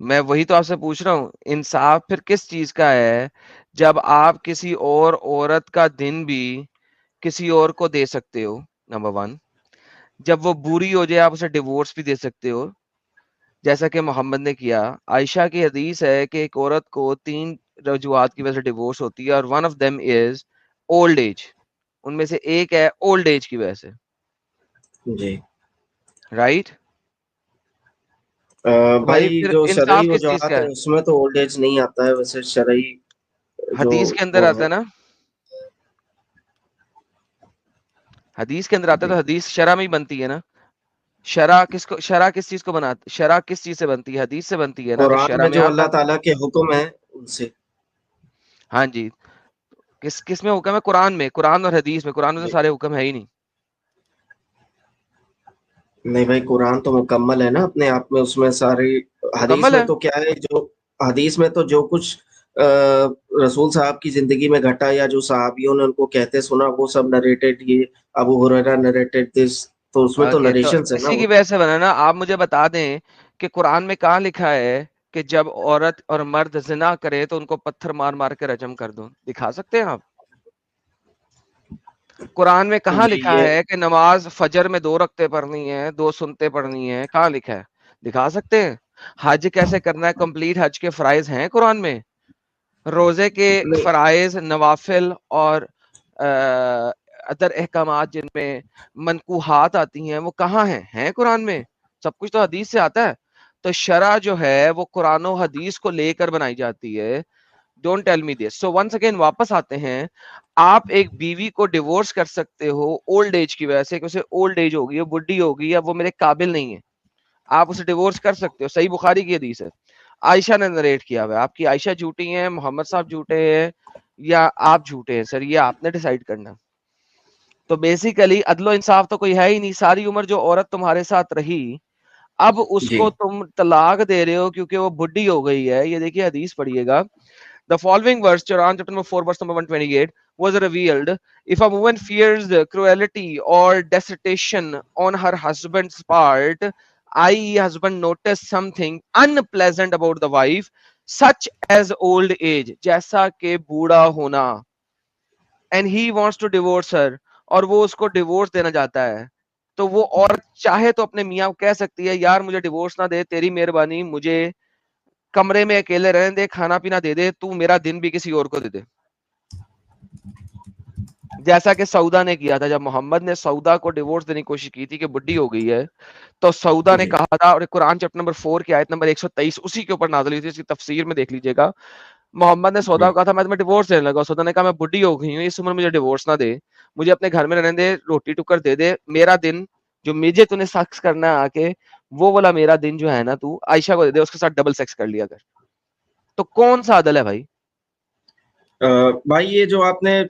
میں وہی تو آپ سے پوچھ رہا ہوں, انصاف پھر کس چیز کا ہے جب آپ کسی اور عورت کا دن بھی کسی اور کو دے سکتے ہو, نمبر ون. جب وہ بری ہو جائے آپ اسے ڈیورس بھی دے سکتے ہو جیسا کہ محمد نے کیا. عائشہ کی حدیث ہے کہ ایک عورت کو 3 رجوعات کی وجہ سے ڈیورس ہوتی ہے اور one of them is old age, ان میں سے ایک ہے اولڈ ایج کی وجہ سے, جی رائٹ. بھائی بھائی پھر جو انصاف شرعی کس چیز وجوہات کا ہے ہے؟ اس میں تو اولڈ ایج نہیں آتا ہے, ویسے شرعی جو حدیث کے اندر وہ آتا ہے نا, حدیث کے اندر آتا ہے تو حدیث شرع میں ہی بنتی ہے نا. شرع کس چیز کو بناتی, شرع کس چیز سے بنتی ہے؟ حدیث سے بنتی ہے نا, تو قرآن شرع میں میں جو آتا اللہ ہے. تعالیٰ کے حکم ہیں ان سے. ہاں جی, کس میں حکم ہے؟ قرآن میں, قرآن اور حدیث میں. قرآن میں تو جی سارے حکم ہے ہی نہیں. نہیں بھائی, قرآن تو مکمل ہے نا اپنے آپ میں, اس میں ساری. حدیث مکمل میں ہے. تو کیا ہے, جو حدیث میں تو جو کچھ رسول صاحب کی زندگی میں گھٹا یا جو صحابیوں نے ان کو کہتے سنا وہ سب نریٹڈ, یہ ابو ہریرہ نریٹڈ دس, تو اس میں تو اوکے, تو نریشنز ہے نا اسی وہ. کی وجہ سے بنا نا. آپ مجھے بتا دیں کہ قرآن میں کہاں لکھا ہے کہ جب عورت اور مرد زنا کرے تو ان کو پتھر مار مار کے رجم کر دو؟ دکھا سکتے ہیں آپ؟ قرآن میں کہاں جی لکھا یہ ہے کہ نماز فجر میں 2 رکعتیں پڑھنی ہے, 2 سنتے پڑھنی ہے؟ کہاں لکھا ہے؟ دکھا سکتے ہیں؟ حج کیسے کرنا ہے, کمپلیٹ حج کے فرائض ہیں قرآن میں. روزے کے نہیں فرائض, نوافل اور ادر احکامات جن میں منقوحات آتی ہیں وہ کہاں ہیں قرآن میں. سب کچھ تو حدیث سے آتا ہے. تو شرع جو ہے وہ قرآن و حدیث کو لے کر بنائی جاتی ہے. Don't tell me this. So once again واپس آتے ہیں, آپ ایک بیوی کو ڈیورس کر سکتے ہو اولڈ ایج کی وجہ سے, کہ اسے اولڈ ایج ہوگی, وہ بڈھی ہوگی, اب وہ میرے قابل نہیں ہے, آپ اسے ڈیورس کر سکتے ہو. صحیح بخاری کی حدیث ہے, عائشہ نے نریٹ کیا ہوا ہے. آپ کی عائشہ جھوٹی ہیں, محمد صاحب جھوٹے ہیں, یا آپ جھوٹے ہیں؟ سر یہ آپ نے ڈیسائیڈ کرنا. تو بیسیکلی عدل و انصاف تو کوئی ہے ہی نہیں. ساری عمر جو عورت تمہارے ساتھ رہی, اب اس جی کو تم طلاق دے رہے ہو کیونکہ وہ بڈھی ہو گئی ہے. یہ دیکھیے حدیث پڑھیے گا. The following verse, Quran chapter number 4, verse number 128, was revealed. If a woman fears cruelty or desertion on her husband's part, i.e. husband noticed something unpleasant about the wife, such as old age, جیسا کہ بوڑھا ہونا, and he wants to divorce her, اور وہ اس کو ڈیورس دینا چاہتا ہے, تو وہ عورت چاہے تو اپنے میاں کو کہہ سکتی ہے, یار مجھے ڈیورس نہ دے, تیری مہربانی, مجھے کمرے میں اکیلے رہنے دے, کھانا پینا دے دے, تو میرا دن بھی کسی اور کو دے دے. جیسا کہ سودا نے کیا تھا. جب محمد نے سودا کو ڈیورس دینے کی کوشش کی تھی کہ بڈھی ہو گئی ہے, تو سودا نے جی کہا تھا, اور قرآن چیپٹر نمبر 4 کی آیت نمبر 123 اسی کے اوپر نازل ہوئی تھی, اس کی تفسیر میں دیکھ لیجئے گا. محمد نے سودا جی کو کہا تھا میں تمہیں ڈیورس دینے لگا. سودا نے کہا میں بڈھی ہو گئی ہوں, اس عمر مجھے ڈیورس نہ دے, مجھے اپنے گھر میں رہنے دے, روٹی ٹکر دے دے, میرا دن جو مجھے تو نے سیکس کرنا ہے آ کے, وہ والا میرا دن جو ہے نا, تو عائشہ کو دے دے, اس کے ساتھ ڈبل سیکس کر لیا کر. تو کون سا عدل ہے بھائی؟ بھائی یہ جو آپ نے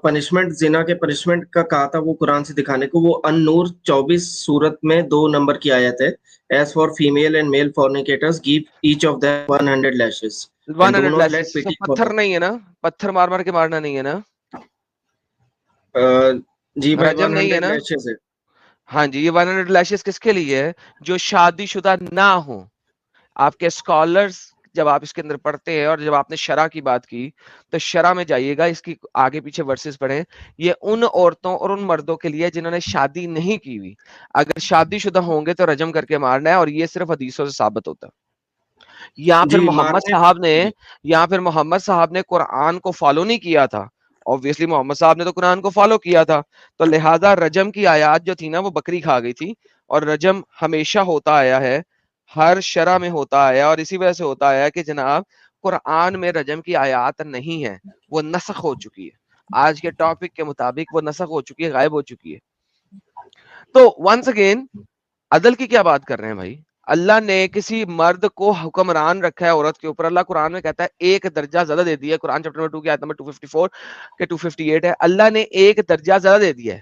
پنشمنٹ زنا کے پنشمنٹ کا کہا تھا وہ قرآن سے دکھانے کو, وہ ان-نور 24 سورت میں 2 نمبر کی آیت ہے. As for female and male fornicators, give each of them 100 lashes and do 100 not let lashes. pity for پتھر them. نہیں ہے نا, پتھر مار مار کے مارنا نہیں ہے نا, جی بھائی رجم نہیں ہے 100 نا. لیشز ہے. ہاں جی, یہ 100 لیشز کس کے لیے ہے؟ جو شادی شدہ نہ ہوں. آپ کے اسکالرز جب آپ اس کے اندر پڑھتے ہیں, اور جب آپ نے شرع کی بات کی, تو شرع میں جائیے گا, اس کی آگے پیچھے ورسز پڑھیں. یہ ان عورتوں اور ان مردوں کے لیے جنہوں نے شادی نہیں کی ہوئی, اگر شادی شدہ ہوں گے تو رجم کر کے مارنا ہے, اور یہ صرف حدیثوں سے ثابت ہوتا ہے. یا پھر جی محمد مارنے. صاحب نے, جی یا پھر محمد صاحب نے قرآن کو فالو نہیں کیا تھا. obviously محمد صاحب نے تو قرآن کو فالو کیا تھا, تو لہٰذا رجم کی آیات جو تھی نا وہ بکری کھا گئی تھی, اور رجم ہمیشہ ہوتا آیا ہے, ہر شرع میں ہوتا آیا, اور اسی وجہ سے ہوتا آیا کہ جناب قرآن میں رجم کی آیات نہیں ہے, وہ نسخ ہو چکی ہے. آج کے ٹاپک کے مطابق وہ نسخ ہو چکی ہے, غائب ہو چکی ہے. تو ونس اگین عدل کی کیا بات کر رہے ہیں بھائی؟ اللہ نے کسی مرد کو حکمران رکھا ہے عورت کے اوپر. اللہ قرآن میں کہتا ہے ایک درجہ زیادہ دے دیا ہے. قرآن چیپٹر نمبر 2 کی آیت نمبر 254 کہ 258 ہے, اللہ نے ایک درجہ زیادہ دے دیا ہے.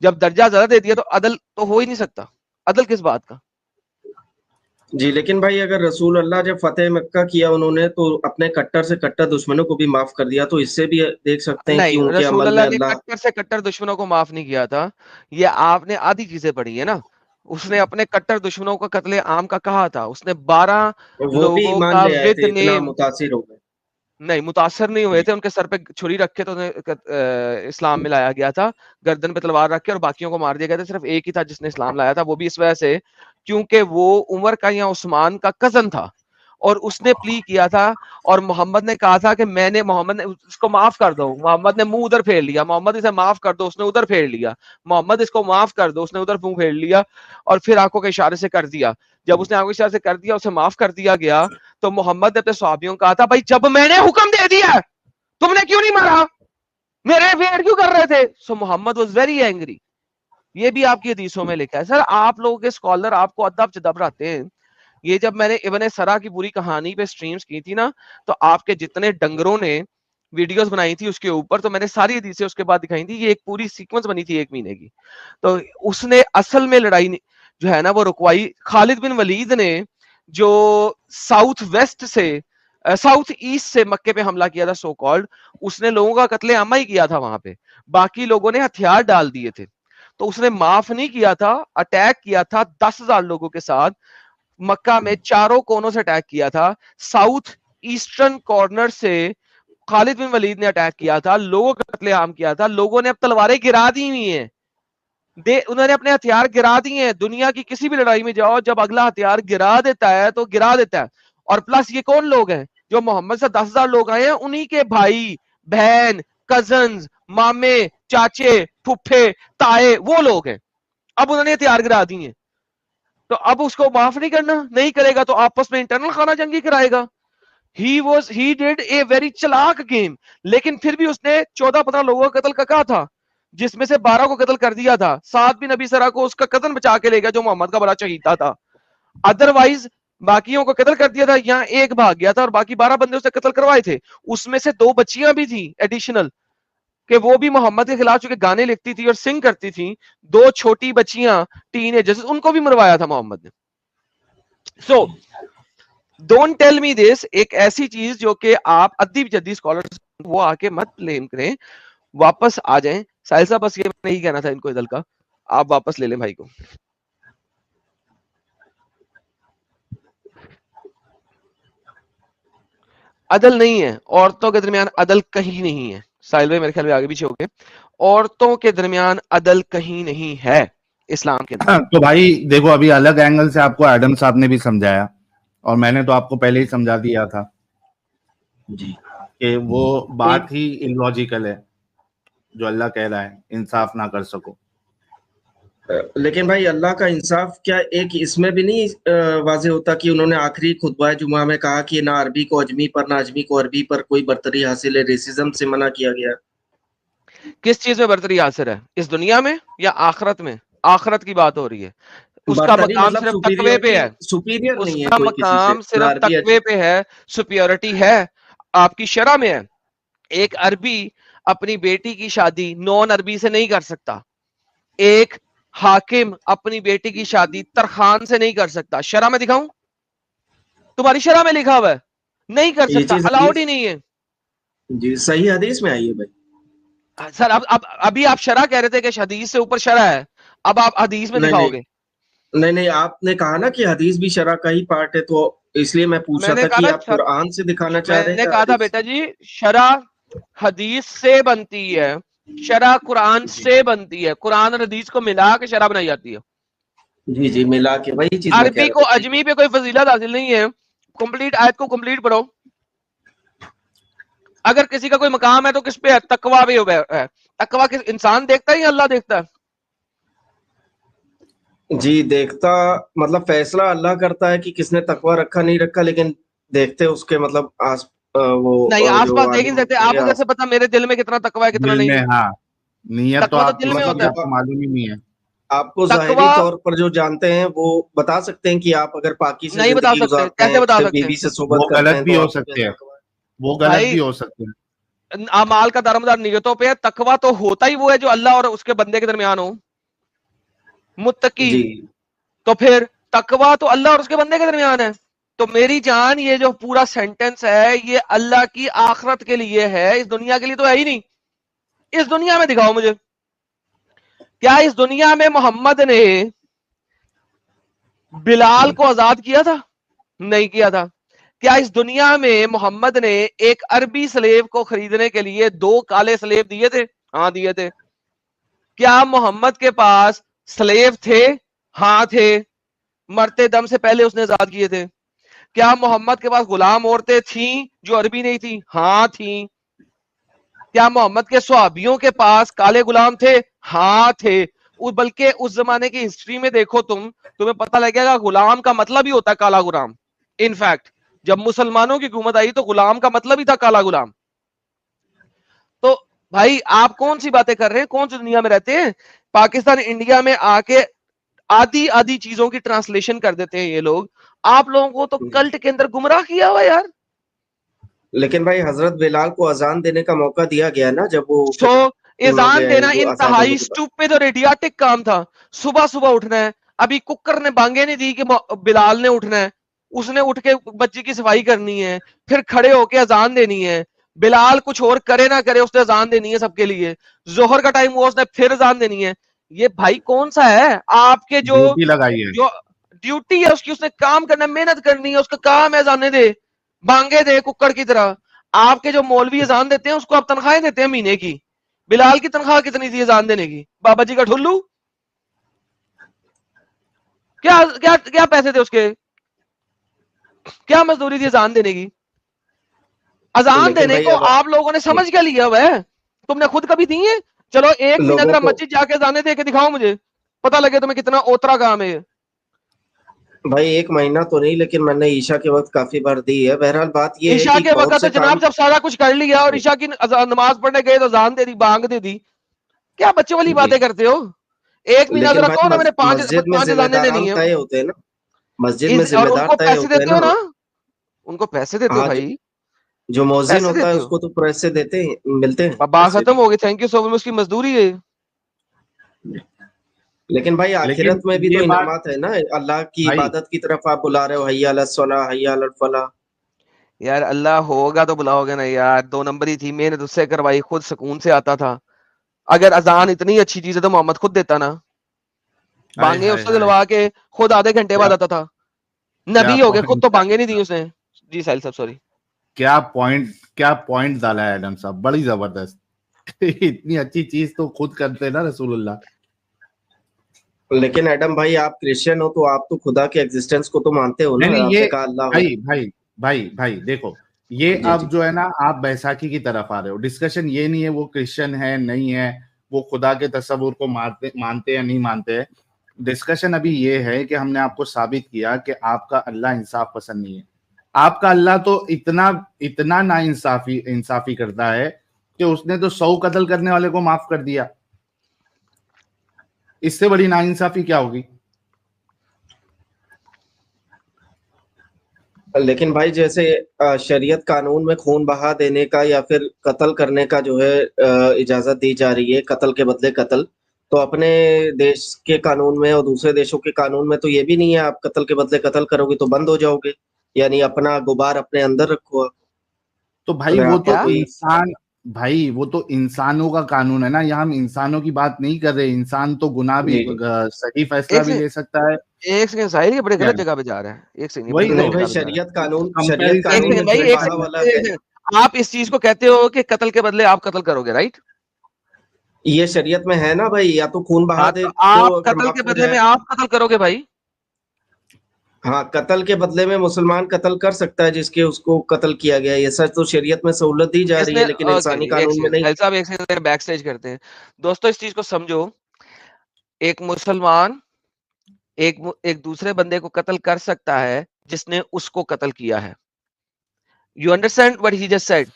جب درجہ زیادہ دے دیا تو عدل تو ہو ہی نہیں سکتا. عدل کس بات کا؟ جی لیکن بھائی اگر رسول اللہ جب فتح مکہ کیا انہوں نے تو اپنے کٹر سے کٹر دشمنوں کو بھی معاف کر دیا, تو اس سے بھی دیکھ سکتے ہیں کہ نہیں, ان کے رسول عمل میں اللہ نے اللہ. کٹر سے کٹر دشمنوں کو معاف نہیں کیا تھا. یہ آپ نے آدھی چیزیں پڑھی ہے نا. اس نے اپنے کٹر دشمنوں کا قتل عام کا کہا تھا, اس نے 12 وہ بھی لوگوں ایمان کا لے آئے ود تھے, اتنا نیم, متاثر ہو گئے. نہیں متاثر نہیں ہوئے تھے, ان کے سر پہ چھری رکھ کے تو انہیں اسلام میں لایا گیا تھا, گردن پہ تلوار رکھ کے, اور باقیوں کو مار دیا گیا تھا. صرف ایک ہی تھا جس نے اسلام لایا تھا, وہ بھی اس وجہ سے کیونکہ وہ عمر کا یا عثمان کا کزن تھا, اور اس نے پلی کیا تھا, اور محمد نے کہا تھا کہ محمد نے اس کو معاف کر دو, محمد نے منہ ادھر پھیر لیا, محمد اسے معاف کر دو, اس نے ادھر پھیر لیا, محمد اس کو معاف کر دو, اس نے ادھر منہ پھیر لیا, اور پھر آنکھوں کے اشارے سے کر دیا. جب اس نے آنکھوں کے اشارے سے کر دیا, اسے معاف کر دیا گیا, تو محمد نے اپنے صحابیوں کو کہا تھا, بھائی جب میں نے حکم دے دیا تم نے کیوں نہیں مارا, میرے ویٹ کیوں کر رہے تھے. سو محمد واز ویری اینگری. یہ بھی آپ کی حدیثوں میں لکھا ہے. سر آپ لوگوں کے اسکالر آپ کو ادب چدب ہیں. یہ جب میں نے ابن سرا کی پوری کہانی پہ سٹریمز کی تھی نا, تو آپ کے جتنے ڈنگروں نے ویڈیوز بنائی تھی اس کے اوپر, تو میں نے ساری حدیثیں اس کے بعد دکھائی تھی. یہ ایک پوری سیکوینس بنی تھی 1 مہینے کی. تو اس نے اصل میں لڑائی جو ہے نا وہ رکوائی. خالد بن ولید نے جو ساؤتھ ویسٹ سے ساؤتھ ایسٹ سے مکے پہ حملہ کیا تھا سو کالڈ, اس نے لوگوں کا قتل عام ہی کیا تھا وہاں پہ, باقی لوگوں نے ہتھیار ڈال دیے تھے. تو اس نے معاف نہیں کیا تھا, اٹیک کیا تھا 10,000 لوگوں کے ساتھ, مکہ میں چاروں کونوں سے اٹیک کیا تھا. ساؤتھ ایسٹرن کارنر سے خالد بن ولید نے اٹیک کیا تھا, لوگوں کا قتل عام کیا تھا. لوگوں نے اب تلواریں گرا دی ہوئی ہیں, انہوں نے اپنے ہتھیار گرا دیے ہیں. دنیا کی کسی بھی لڑائی میں جاؤ, جب اگلا ہتھیار گرا دیتا ہے تو گرا دیتا ہے. اور پلس یہ کون لوگ ہیں جو محمد سے 10,000 لوگ آئے ہیں, انہی کے بھائی بہن کزنز مامے چاچے پھپھے تائے وہ لوگ ہیں. اب انہوں نے ہتھیار گرا دیے ہیں, تو اب اس کو معاف نہیں کرنا, نہیں کرے گا تو آپس میں انٹرنل خانہ جنگی کرائے گا. he did a very چلاک گیم. لیکن پھر بھی اس نے 14-15 لوگوں کا قتل کا کہا تھا, جس میں سے 12 کو قتل کر دیا تھا. 7 بھی نبی سرا کو اس کا قتل بچا کے لے گیا جو محمد کا بڑا شہیدہ تھا. ادروائز باقیوں کو قتل کر دیا تھا, یہاں ایک بھاگ گیا تھا, اور باقی 12 بندے اس نے قتل کروائے تھے. اس میں سے 2 بچیاں بھی تھیں ایڈیشنل, کہ وہ بھی محمد کے خلاف چونکہ گانے لکھتی تھی اور سنگ کرتی تھیں. 2 چھوٹی بچیاں ٹین ایجرز, ان کو بھی مروایا تھا محمد نے. سو ڈونٹ ٹیل می دس, ایک ایسی چیز جو کہ آپ ادی جدید اسکالر وہ آ کے مت بلیم کریں, واپس آ جائیں. ساحل صاحب بس یہ نہیں کہنا تھا ان کو ادھر کا, آپ واپس لے لیں بھائی کو. عدل نہیں ہے عورتوں کے درمیان, عدل کہیں نہیں ہے. ساحل بھائی میرے خیال میں آگے پیچھے ہو گئے, عورتوں کے درمیان عدل کہیں نہیں ہے اسلام کے اندر. تو بھائی دیکھو, ابھی الگ اینگل سے آپ کو ایڈم صاحب نے بھی سمجھایا, اور میں نے تو آپ کو پہلے ہی سمجھا دیا تھا جی کہ وہ بات ہی انلوجیکل ہے جو اللہ کہہ رہا ہے, انصاف نہ کر سکو. لیکن بھائی اللہ کا انصاف کیا ایک اس میں بھی نہیں واضح ہوتا کہ انہوں نے آخری خطبہ جمعہ میں کہا کہ نہ عربی کو اجمی پر نہ اجمی کو عربی پر کوئی برتری حاصل ہے, ریسزم سے منع کیا گیا. کس چیز میں برتری حاصل ہے, اس دنیا میں یا آخرت میں؟ آخرت کی بات ہو رہی ہے. اس کا برتری مقام مطلب صرف تقوی پہ ہے, سپیریئر اس نہیں ہے کا کوئی کسی سے, مقام نہ صرف عربی تقوی پہ ہے, سپیورٹی ہے آپ کی شرع میں ہے. ایک عربی اپنی بیٹی کی شادی نون عربی سے نہیں کر سکتا, ایک حاکم اپنی بیٹی کی شادی ترخان سے نہیں کر سکتا. شرع میں دکھاؤں, تمہاری شرع میں لکھا ہوا ہے, نہیں کر یہ سکتا, چیز الاؤڈ ہی نہیں ہے. جی صحیح حدیث میں آئی ہے بھائی. سر ابھی آپ شرع کہہ رہے تھے کہ حدیث سے اوپر شرع ہے, اب آپ حدیث میں دکھاؤ گے. نہیں آپ نے کہا نا کہ حدیث بھی شرع کا ہی پارٹ ہے, تو اس لیے میں پوچھ رہا نے تھا کہا کہ نا آپ قرآن سے دکھانا چاہ میں رہے ہیں نے یا کہا تھا حدیث؟ بیٹا جی, شرع حدیث سے بنتی ہے, شرع قرآن سے بنتی ہے, قرآن اور حدیث کو ملا کے شرع بنائی جاتی ہے. جی ملا کے وہی چیز میں کہہ عربی رہا کو تھا. اجمی پہ کوئی فضیلت حاصل نہیں ہے. کمپلیٹ آیت کو کمپلیٹ پڑھو. اگر کسی کا کوئی مقام ہے تو کس پہ ہے؟ تقوی پہ ہے. تقوی کس انسان دیکھتا ہے یا اللہ دیکھتا ہے؟ جی دیکھتا, مطلب فیصلہ اللہ کرتا ہے کہ کس نے تقوی رکھا نہیں رکھا, لیکن دیکھتے اس کے مطلب وہ نہیں, آس جو پاس دیکھ عالم نہیں سکتے ہوتے آپ کو. ہیں کیسے پتا میرے دل میں کتنا تقوی ہے کتنا دل نہیں میں, ہے؟ ہاں نیت تو تقوی تو آپ دل کی میں ہوتا آپ ہے. کو معلوم ہی نہیں ہے. آپ کو ظاہری تقوی طور پر جو جانتے ہیں وہ بتا سکتے ہیں کہ آپ اگر پاکی سے نہیں بتا زندگی سکتے. گزارتے ہیں, کیسے بتا صرف سکتے بیوی ہیں؟ سے صحبت وہ کرتے غلط ہیں بھی تو ہو آپ میں سکتے ہیں, تقوی ہے. وہ غلط بھائی بھی ہو سکتے ہیں. اعمال کا دارمدار نیتوں پہ ہے. تقوی تو ہوتا ہی وہ ہے جو اللہ اور اس کے بندے کے درمیان ہو, متقی. جی تو پھر تقوی تو اللہ اور اس کے بندے کے درمیان ہے. تو میری جان, یہ جو پورا سینٹنس ہے یہ اللہ کی آخرت کے لیے ہے, اس دنیا کے لیے تو ہے ہی نہیں. اس دنیا میں دکھاؤ مجھے, کیا اس دنیا میں محمد نے بلال کو آزاد کیا تھا؟ نہیں کیا تھا. کیا اس دنیا میں محمد نے ایک عربی سلیب کو خریدنے کے لیے 2 کالے سلیب دیے تھے؟ ہاں دیے تھے. کیا محمد کے پاس سلیب تھے؟ ہاں تھے. مرتے دم سے پہلے اس نے آزاد کیے تھے. کیا محمد کے پاس غلام عورتیں تھیں جو عربی نہیں تھی؟ ہاں تھیں. کیا محمد کے صحابیوں کے پاس کالے غلام تھے؟ ہاں تھے. بلکہ اس زمانے کی ہسٹری میں دیکھو تمہیں پتہ لگے گا غلام کا مطلب ہی ہوتا ہے کالا غلام. انفیکٹ جب مسلمانوں کی حکومت آئی تو غلام کا مطلب ہی تھا کالا غلام. تو بھائی آپ کون سی باتیں کر رہے ہیں؟ کون سی دنیا میں رہتے ہیں؟ پاکستان انڈیا میں آ کے آدھی چیزوں کی ٹرانسلیشن کر دیتے ہیں یہ لوگ. آپ لوگوں کو تو کلٹ کے اندر گمراہ کیا ہوا یار. لیکن بھائی حضرت بلال کو اذان دینے کا موقع دیا گیا نا جب وہ تو اذان دینا ہندو آزاد انتہائی ہونے کے بعد. اسٹوپڈ اور ایڈیاٹک کام تھا. صبح اٹھنا ہے. ابھی ککر نے بانگے نہیں دی کہ بلال نے اٹھنا ہے. اس نے اٹھ کے بچی کی صفائی کرنی ہے, پھر کھڑے ہو کے اذان دینی ہے. بلال کچھ اور کرے نہ کرے اس نے اذان دینی ہے سب کے لیے. ظہر کا ٹائم ہوا اس نے پھر اذان دینی ہے. یہ بھائی کون سا ہے آپ کے جو ڈیوٹی لگائی ہے. جو ڈیوٹی ہے اس کی, اس نے کام کرنا, محنت کرنی ہے, اس کا کام ہے اذانے دے, بانگے دے ککڑ کی طرح. آپ کے جو مولوی اذان دیتے ہیں اس کو آپ تنخواہیں دیتے ہیں مہینے کی. بلال کی تنخواہ کتنی تھی اذان دینے کی؟ بابا جی کا ٹھلو. کیا پیسے تھے اس کے؟ کیا مزدوری تھی اذان دینے کی؟ اذان لیکن دینے بھائی کو اب آپ لوگوں نے سمجھ کیا لیا ہوا ہے؟ تم نے خود کبھی دی ہے؟ چلو ایک مہینہ لوگوں ذرا کو مسجد جا کے اذانیں دے کے دکھاؤ مجھے, پتہ لگے تمہیں کتنا اوترا کام ہے. بھائی 1 مہینہ تو نہیں, لیکن میں نے عشاء کے وقت کافی بار دی ہے. بہرحال بات یہ ہے عشاء کہ کے بہت وقت سے تو کام جناب جب سارا کچھ کر لیا اور عشاء کی نماز پڑھنے گئے تو اذان دے دی, بانگ دے دی. کیا بچے والی جی, باتیں کرتے ہو؟ 1 مہینہ لیکن ذرا کہو نا بھائی میں نے مسجد میں پانچ ذمہ اذانیں داران دینی ہے. طے ہوتے ہیں نا, مسجد میں اور ذمہ ان دار کو طے پیسے ہوتے ہیں دیتے ہو نا. نا, ان کو پیسے دیتے ہو ہاں, بھائی, جو مؤذن پیسے ہوتا ہے دیتے اس ہو. کو تو پیسے دیتے ہیں, ملتے ہیں بات پیسے بھی. ختم ہو گئی, تھینک یو سو مچ, اس کی مزدوری ہے. لیکن بھائی لیکن آخرت میں بھی تو یہ بات انعامات ہے نا. اللہ کی بھائی, عبادت کی طرف آپ بلا رہے ہو, حی علی الصلاح حی علی الفلاح. یار اللہ ہوگا تو بلاؤ گے نا یار. 2 نمبری تھی, میں نے تجھ سے کروائی, خود سکون سے آتا تھا. اگر اذان اتنی اچھی چیز ہے تو محمد خود دیتا نا. ہائے بانگے اس ہائے سے ہائے, دلوا کے خود آدھے گھنٹے کیا بعد آتا تھا. کیا نبی ہو گئے, خود پوائنٹ تو بانگے نہیں دی اس نے. جی ساحل صاحب سوری. کیا پوائنٹ ڈالا ہے ایڈم صاحب, بڑی زبردست. اتنی اچھی چیز تو خود کرتے نا رسول اللہ. لیکن ایڈم بھائی آپ کرسچن ہو تو آپ تو خدا کے ایگزسٹنس کو تو مانتے ہو نا. نہیں آپ یہ نے کہا اللہ ہو. بھائی دیکھو, یہ جی جی اب جو ہے نا آپ بیساکھی کی طرف آ رہے ہو. ڈسکشن یہ نہیں ہے وہ کرسچن ہے نہیں ہے, وہ خدا کے تصور کو مانتے یا نہیں مانتے ہیں. ڈسکشن ابھی یہ ہے کہ ہم نے آپ کو ثابت کیا کہ آپ کا اللہ انصاف پسند نہیں ہے. آپ کا اللہ تو اتنا نا انصافی کرتا ہے کہ اس نے تو 100 قتل کرنے والے کو معاف کر دیا. اس سے بڑی نا انصافی کیا ہوگی؟ لیکن بھائی جیسے شریعت قانون میں خون بہا دینے کا یا پھر قتل کرنے کا جو ہے اجازت دی جا رہی ہے, قتل کے بدلے قتل, تو اپنے دیش کے قانون میں اور دوسرے دیشوں کے قانون میں تو یہ بھی نہیں ہے. آپ قتل کے بدلے قتل کرو گے تو بند ہو جاؤ گے, یعنی اپنا غبار اپنے اندر رکھو. تو بھائی اگر وہ آپ تو کو کوئی انسانوں کا قانون ہے نا. یہاں ہم انسانوں کی بات نہیں کر رہے. انسان تو گناہ بھی جی جی صحیح فیصلہ ایک بھی لے سکتا ہے. سیکنڈ ساحل, یہ بڑے کیا غلط جگہ پہ جا رہے ہیں. ایک سیکنڈ, وہی بڑی تو نہیں غلط بھائی, جگہ پہ جا رہے ہیں. شریعت ایک قانون سیکنڈ میں بھائی, خون ایک بہا والا ہے. سیکنڈ. آپ اس چیز کو کہتے ہو کہ قتل کے بدلے آپ قتل کرو گے, رائٹ؟ یہ شریعت میں ہے نا بھائی, یا تو خون بہا ہاں دے تو تو آپ اگر قتل کے معاف ہو بدلے جائے. میں آپ قتل کرو گے بھائی. ہاں, قتل کے بدلے میں مسلمان قتل کر سکتا ہے جس کے اس کو قتل کیا گیا. یہ سچ تو شریعت میں سہولت دی جا اس رہی نے ہے, لیکن اوکے انسانی جی, ایک قانون میں سیکنڈ نہیں. ساحل صاحب, ایک سیکنڈ بیک سٹیج کرتے ہیں. دوستو اس چیز کو سمجھو, ایک مسلمان ایک دوسرے بندے کو قتل کر سکتا ہے جس نے اس کو قتل کیا ہے. You understand what he just said?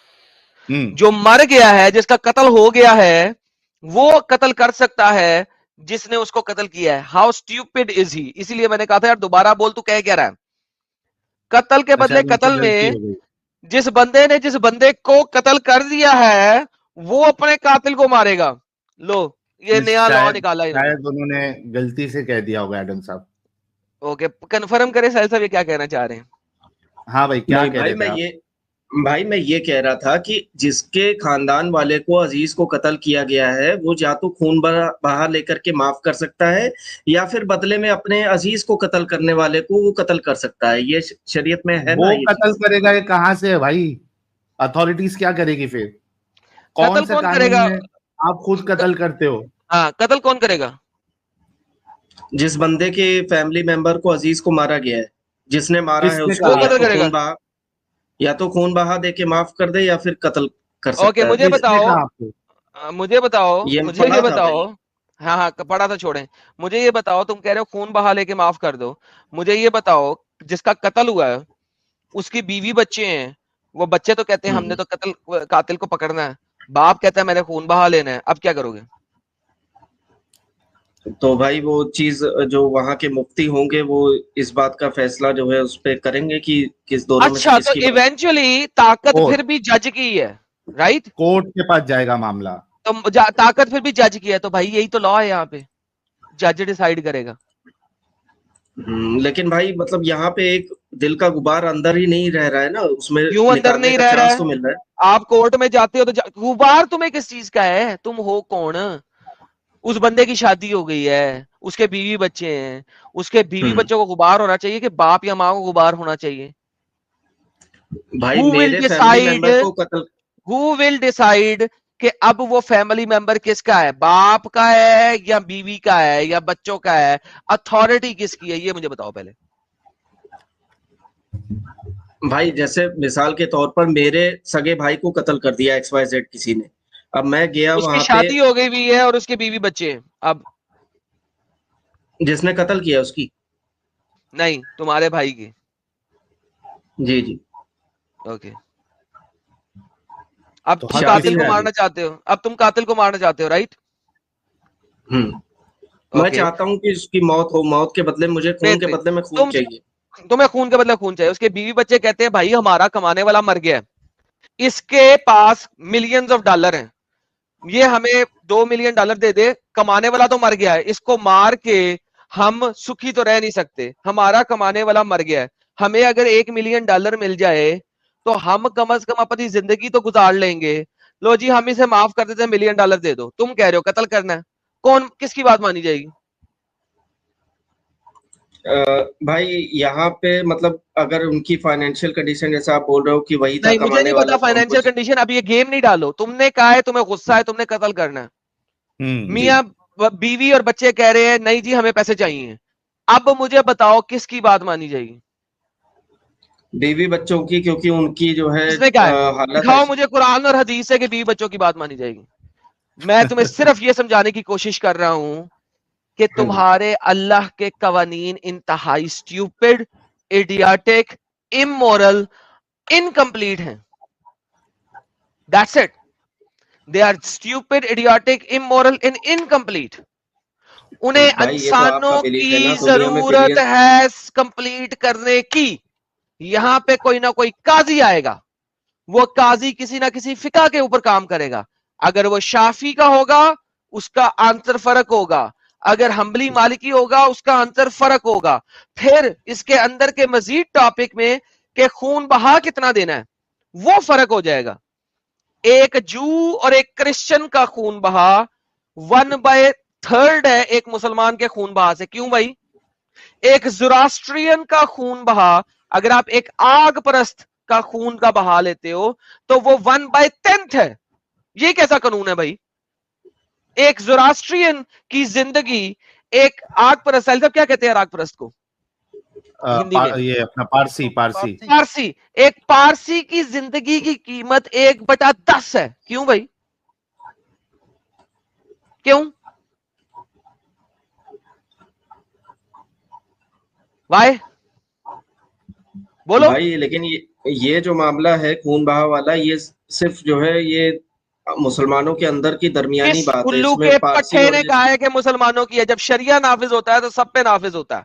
جو مر گیا ہے, جس کا قتل ہو گیا ہے, وہ قتل کر سکتا ہے جس نے اس کو قتل کیا ہے. ہاؤ اسٹیوپڈ از ہی. اسی لیے میں نے کہا تھا یار دوبارہ بول, تو کہہ کیا رہا ہے. قتل کے اچھا بدلے ان سے قتل میں غلطی ہو گئی. جس بندے نے جس بندے کو قتل کر دیا ہے وہ اپنے قاتل کو مارے گا. لو, یہ نیا لا نکالا انہوں نے. شاید انہوں نے غلطی سے کہہ دیا ہوگا ایڈم صاحب. اوکے, کنفرم کرے ساحل صاحب یہ کیا کہنا چاہ رہے ہیں. ہاں بھائی, کیا نہیں کہہ بھائی, رہے تھے آپ؟ بھائی میں یہ کہہ رہا تھا کہ جس کے خاندان والے کو عزیز کو قتل کیا گیا ہے وہ یا تو خون بہا لے کر کے معاف کر سکتا ہے یا پھر بدلے میں اپنے عزیز کو قتل کرنے والے کو وہ قتل کر سکتا ہے. یہ شریعت میں ہے نا. وہ یہ قتل چیز کرے گا یہ کہاں سے ہے بھائی؟ اتھارٹیز کیا کرے گی پھر؟ کون قتل سے کون کرے قانون گا؟ میں آپ خود قتل کرتے ہو؟ ہاں قتل کون کرے گا؟ جس بندے کے فیملی ممبر کو عزیز کو مارا گیا ہے, جس نے مارا کس ہے نے اس وہ کو کہا؟ قتل کرے گا. یا تو خون بہا دے کے معاف کر دے یا پھر قتل کر اوکے سکتا ہے. مجھے کس نے بتاؤ, کہا آپ کو؟ مجھے بتاؤ, یہ مجھے پڑھا یہ تھا بتاؤ. بھائی. ہاں ہاں پڑھا تھا چھوڑیں. مجھے یہ بتاؤ, تم کہہ رہے ہو خون بہا لے کے معاف کر دو, مجھے یہ بتاؤ جس کا قتل ہوا ہے اس کی بیوی بچے ہیں, وہ بچے تو کہتے ہیں ہم نے تو قاتل کو پکڑنا ہے, باپ کہتا ہے میں نے خون بہا لینا ہے, اب کیا کرو گے؟ تو بھائی وہ چیز جو وہاں کے مفتی ہوں گے وہ اس بات کا فیصلہ جو ہے اس پہ کریں گے کہ کس دونوں میں سے اچھا کس تو کی بات. ایونچولی طاقت کورٹ پھر بھی جج کی ہے, رائٹ؟ کورٹ کے پاس جائے گا معاملہ. تو طاقت پھر بھی جج کی ہے, تو بھائی یہی تو لا ہے, یہاں پہ جج ڈیسائیڈ کرے گا. لیکن بھائی مطلب یہاں پہ ایک دل کا غبار اندر ہی نہیں رہ رہا ہے نا, اس میں کیوں اندر نکالنے نہیں کا رہ رہا چانس ہے؟ تو مل رہا ہے. آپ کورٹ میں جاتے ہو تو غبار تمہیں کس چیز کا ہے؟ تم ہو کون؟ اس بندے کی شادی ہو گئی ہے, اس کے بیوی بچے ہیں, اس کے بیوی بچوں کو غبار ہونا چاہیے کہ باپ یا ماں کو غبار ہونا چاہیے؟ بھائی Who will میرے فیملی decide ممبر کو قتل. who will decide کہ اب وہ فیملی ممبر کس کا ہے, باپ کا ہے یا بیوی کا ہے یا بچوں کا ہے؟ اتھارٹی کس کی ہے یہ مجھے بتاؤ پہلے. بھائی جیسے مثال کے طور پر میرے سگے بھائی کو قتل کر دیا ایکس وائی زیڈ کسی نے, اب میں گیا اس کی وہاں پہ. شادی ہو گئی بھی ہے اور اس کے بیوی بچے ہیں, اب جس نے قتل کیا اس کی. نہیں تمہارے بھائی کی. جی جی. اوکے اب تو تم حق قاتل کسی کو کا مارنا چاہتے ہو, اب تم قاتل کو مارنا چاہتے ہو, رائٹ؟ میں اوکے چاہتا ہوں کہ اس کی موت ہو, موت کے بدلے مجھے خون کے بہترین. بدلے میں خون تم چاہیے. تمہیں خون کے بدلے خون چاہیے, اس کے بیوی بچے کہتے ہیں بھائی ہمارا کمانے والا مر گیا ہے, اس کے پاس ملینز آف ڈالر ہیں, یہ ہمیں $2 ملین دے دے, کمانے والا تو مر گیا ہے, اس کو مار کے ہم سکھی تو رہ نہیں سکتے, ہمارا کمانے والا مر گیا ہے, ہمیں اگر $1 ملین مل جائے تو ہم کم از کم اپنی زندگی تو گزار لیں گے, لو جی ہم اسے معاف کر دیتے ہیں, $1 ملین دے دو. تم کہہ رہے ہو قتل کرنا ہے, کون کس کی بات مانی جائے گی؟ بھائی یہاں پہ مطلب اگر ان کی فائنینشیل کنڈیشن جیسا آپ بول رہے ہو کہ وہی تھا نہیں مجھے کمانے نہیں والا پتا تو ہم فائنینشیل کچھ. کنڈیشن, اب یہ گیم نہیں ڈالو, تم نے کہا ہے تمہیں غصہ ہے, تم نے قتل کرنا ہے, جی میاں بیوی اور بچے کہہ رہے ہیں نہیں جی ہمیں پیسے چاہیے, اب مجھے بتاؤ کس کی بات مانی جائے گی؟ بیوی بچوں کی, کیونکہ ان کی جو ہے کس نے کہا ہے؟ حالت دکھاؤ ایسی. مجھے قرآن اور حدیث سے کہ بیوی بچوں کی بات مانی جائے گی. میں تمہیں صرف یہ سمجھانے کی کوشش کر رہا ہوں کہ ہاں جی. تمہارے اللہ کے قوانین انتہائی اسٹیوپڈ, ایڈیاٹک, امورل, انکمپلیٹ ہیں. That's it. They are stupid, idiotic, immoral and incomplete. انہیں بھائی یہ تو آپ کا انسانوں بلیف ہے نا, کی دنیا میں ضرورت بلین. ہے کمپلیٹ کرنے کی. یہاں پہ کوئی نہ کوئی قاضی آئے گا, وہ قاضی کسی نہ کسی فقہ کے اوپر کام کرے گا, اگر وہ شافی کا ہوگا اس کا آنسر فرق ہوگا, اگر حنبلی مالکی ہوگا اس کا آنسر فرق ہوگا. پھر اس کے اندر کے مزید ٹاپک میں کہ خون بہا کتنا دینا ہے وہ فرق ہو جائے گا. ایک جو اور ایک کرسچن کا خون بہا 1/3 ہے ایک مسلمان کے خون بہا سے. کیوں بھائی؟ ایک زوراسٹرین کا خون بہا اگر آپ ایک آگ پرست کا خون کا بہا لیتے ہو تو وہ 1/10 ہے. یہ کیسا قانون ہے بھائی؟ ایک زوراسٹرین کی زندگی ایک آگ پرست, صاحب کیا کہتے ہیں آگ پرست کو ہندی میں؟ یہ اپنا پارسی پارسی. ایک پارسی کی زندگی کی قیمت 1/10 ہے. کیوں بھائی؟ کیوں؟ وائے بولو. بھائی لیکن یہ جو معاملہ ہے خون بہا والا, یہ صرف جو ہے یہ مسلمانوں کے اندر کی درمیانی کس بات ہے, الو اس میں کے پارسی پٹھے اور نے کہا ہے کہ مسلمانوں کی ہے؟ جب شریعہ نافذ ہوتا ہے تو سب پہ نافذ ہوتا ہے.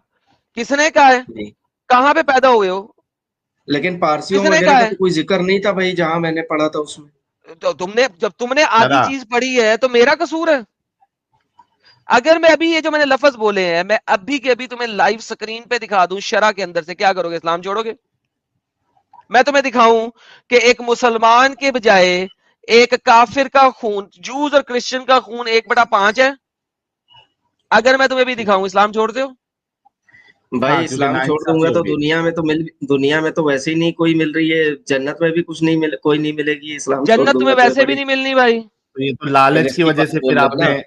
کس نے کہا ہے؟ جی. کہاں پہ پیدا ہوئے ہو؟ لیکن پارسیوں کس نے وغیرہ کہا کا ہے؟ تو کوئی ذکر نہیں تھا بھائی جہاں میں نے پڑھا تھا اس میں. تو جب تم نے آدھی ذرا چیز پڑھی ہے تو میرا قصور ہے؟ اگر میں ابھی یہ جو میں نے لفظ بولے ہیں میں ابھی کے ابھی تمہیں لائیو سکرین پہ دکھا دوں شرع کے اندر سے, کیا کرو گے؟ اسلام چھوڑو گے؟ میں تمہیں دکھاؤں کہ ایک مسلمان کے بجائے ایک کافر کا خون، جوز اور کرسچن کا خون 1/5 ہے؟ اگر میں تمہیں بھی دکھاؤں، اسلام چھوڑتے ہو؟ بھائی ہاں، کیونکہ اسلام چھوڑ دوں ناانصافی گا تو ہوگی. دنیا میں تو ویسے ہی نہیں کوئی مل رہی ہے، جنت میں بھی کچھ نہیں کوئی نہیں ملے گی، اسلام چھوڑ جنت دوں تمہیں گا تو ویسے بھی بڑی نہیں ملنی بھائی. تو یہ تو لالچ کی رسکی وجہ بات سے بول پھر رہے آپ ہو نا. نے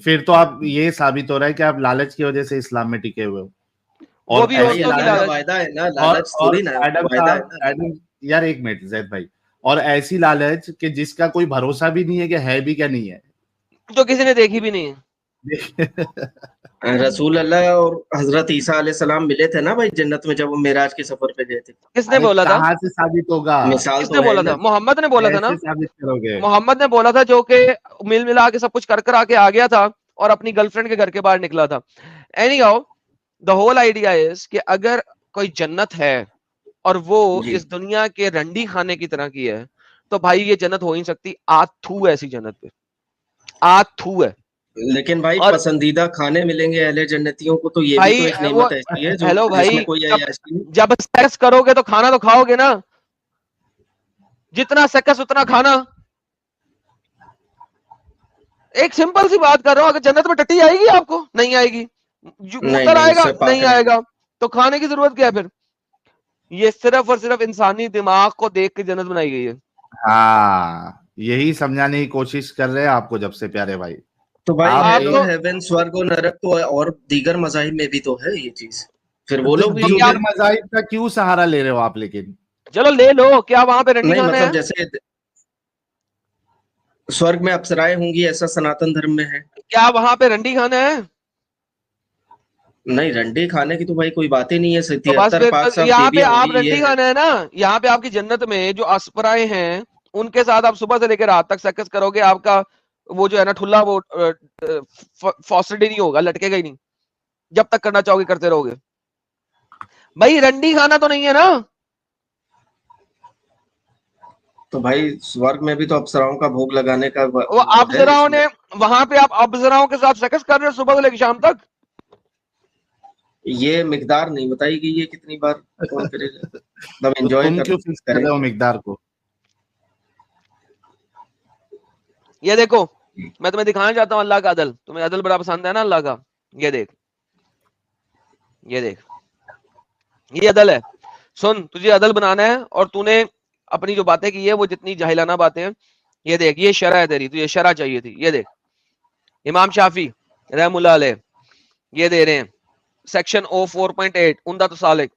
پھر تو آپ یہ ثابت ہو رہا ہے کہ آپ لالچ کی وجہ سے اسلام میں ٹکے ہوئے ہو. وہ بھی بھائی عورتوں کی اللہ کا لالچ. وعدہ ہے نا، اور لالچ تھوڑی نا ایڈم وعدہ ہے صاحب، نا. یار ایک منٹ زید بھائی، اور ایسی لالچ کہ جس کا کوئی بھروسہ بھی نہیں ہے کہ ہے بھی کیا نہیں ہے. جو کسی نے دیکھی بھی نہیں ہے. رسول اللہ اور حضرت عیسیٰ علیہ السلام ملے تھے نا بھائی جنت میں جب وہ معراج کے سفر پہ گئے تھے. کس نے ارے بولا تھا؟ کہاں سے ثابت ہوگا؟ مثال کس نے تو ہے بولا نا. تھا؟ محمد نے بولا تھا نا. ایسے ثابت کرو گے؟ محمد نے بولا تھا، جو کہ مل ملا کے سب کچھ کر آ کے آ گیا تھا اور اپنی گرل فرینڈ کے گھر کے باہر نکلا تھا. Any how the whole idea is کہ اگر کوئی جنت ہے اور وہ جی اس دنیا کے رنڈی خانے کی طرح کی ہے تو بھائی یہ جنت ہو ہی سکتی. آتھو ایسی جنت پہ آتھو ہے. لیکن بھائی اور پسندیدہ کھانے ملیں گے اہل جنتیوں کو، تو یہ بھی تو بھائی ایک وہ نعمت ایسی ہے جو ہیلو جس میں بھائی، کوئی عیاشی نہیں. جب سیکس کرو گے تو کھانا تو کھاؤ گے نا. جتنا سیکس اتنا کھانا. ایک سمپل سی بات کر رہا ہوں، اگر جنت میں ٹٹی آئے گی آپ کو؟ نہیں آئے گی. نہیں موتر نہیں، آئے اس گا؟ سے پاک نہیں رہیں آئے گے. گا. تو کھانے کی ضرورت کیا ہے پھر؟ یہ صرف اور صرف انسانی دماغ کو دیکھ کے جنت بنائی گئی ہے. ہاں، یہی سمجھانے کی کوشش کر رہے ہیں آپ کو جب سے پیارے بھائی. تو بھائی آپ آپ ہیل تو اور ہیون، سورگ اور نرک تو اور دیگر مذاہب میں بھی تو ہے یہ چیز. پھر وہ تو لوگ بھی کیا دیگر مذاہب کا کیوں سہارا لے رہے ہو آپ؟ لیکن چلو لے لو، کیا وہاں پہ رنڈی نہیں، کھانا ہے؟ مطلب جیسے سورگ میں اپسرائیں ہوں گی ایسا سناتن دھرم میں ہے. کیا وہاں پہ رنڈی کھانا ہے؟ نہیں، رنڈی کھانے کی تو بھائی کوئی بات ہی نہیں ہے. تو بس 73 پھر پاک صاحب یہاں پہ بیویاں ہوں آپ گی، یہ رنڈی ہے. کھانا ہے نا. یہاں پہ آپ کی جنت میں جو اسپرائے ہیں ان کے ساتھ آپ صبح سے لے کے رات تک سیکس کرو گے، آپ کا وہ جو ہے نا ٹھلا، وہ فاسٹڈ ہی نہیں ہوگا، لٹکے گا ہی نہیں. جب تک کرنا چاہو گے کرتے رہو گے. بھائی رنڈی کھانا تو نہیں ہے نا. تو بھائی سورگ میں بھی تو اپسراؤں کا بھوگ لگانے کا وہ وہ ہے اس ابزراؤں میں. نے وہاں پہ آپ ابزراؤں کے ساتھ سیکس کر رہے ہو صبح سے لے کے شام تک. یہ مقدار نہیں بتائی گئی ہے کتنی بار کون کرے گا. مطلب تو انجوائے تم کیوں فکس کر کریں. رہے ہو مقدار کو؟ یہ دیکھو، میں تمہیں دکھانا چاہتا ہوں اللہ کا عدل. تمہیں عدل بڑا پسند ہے نا اللہ کا. یہ دیکھ، یہ دیکھ، یہ عدل ہے. سن، تجھے عدل بنانا ہے اور تو نے اپنی جو باتیں کی ہے وہ جتنی جاہلانہ باتیں ہیں. یہ دیکھ، یہ شرع ہے تیری، تجھے شرع چاہیے تھی. یہ دیکھ، امام شافی رحم اللہ علیہ یہ دے رہے ہیں سیکشن او 4.8 عمدہ سالک.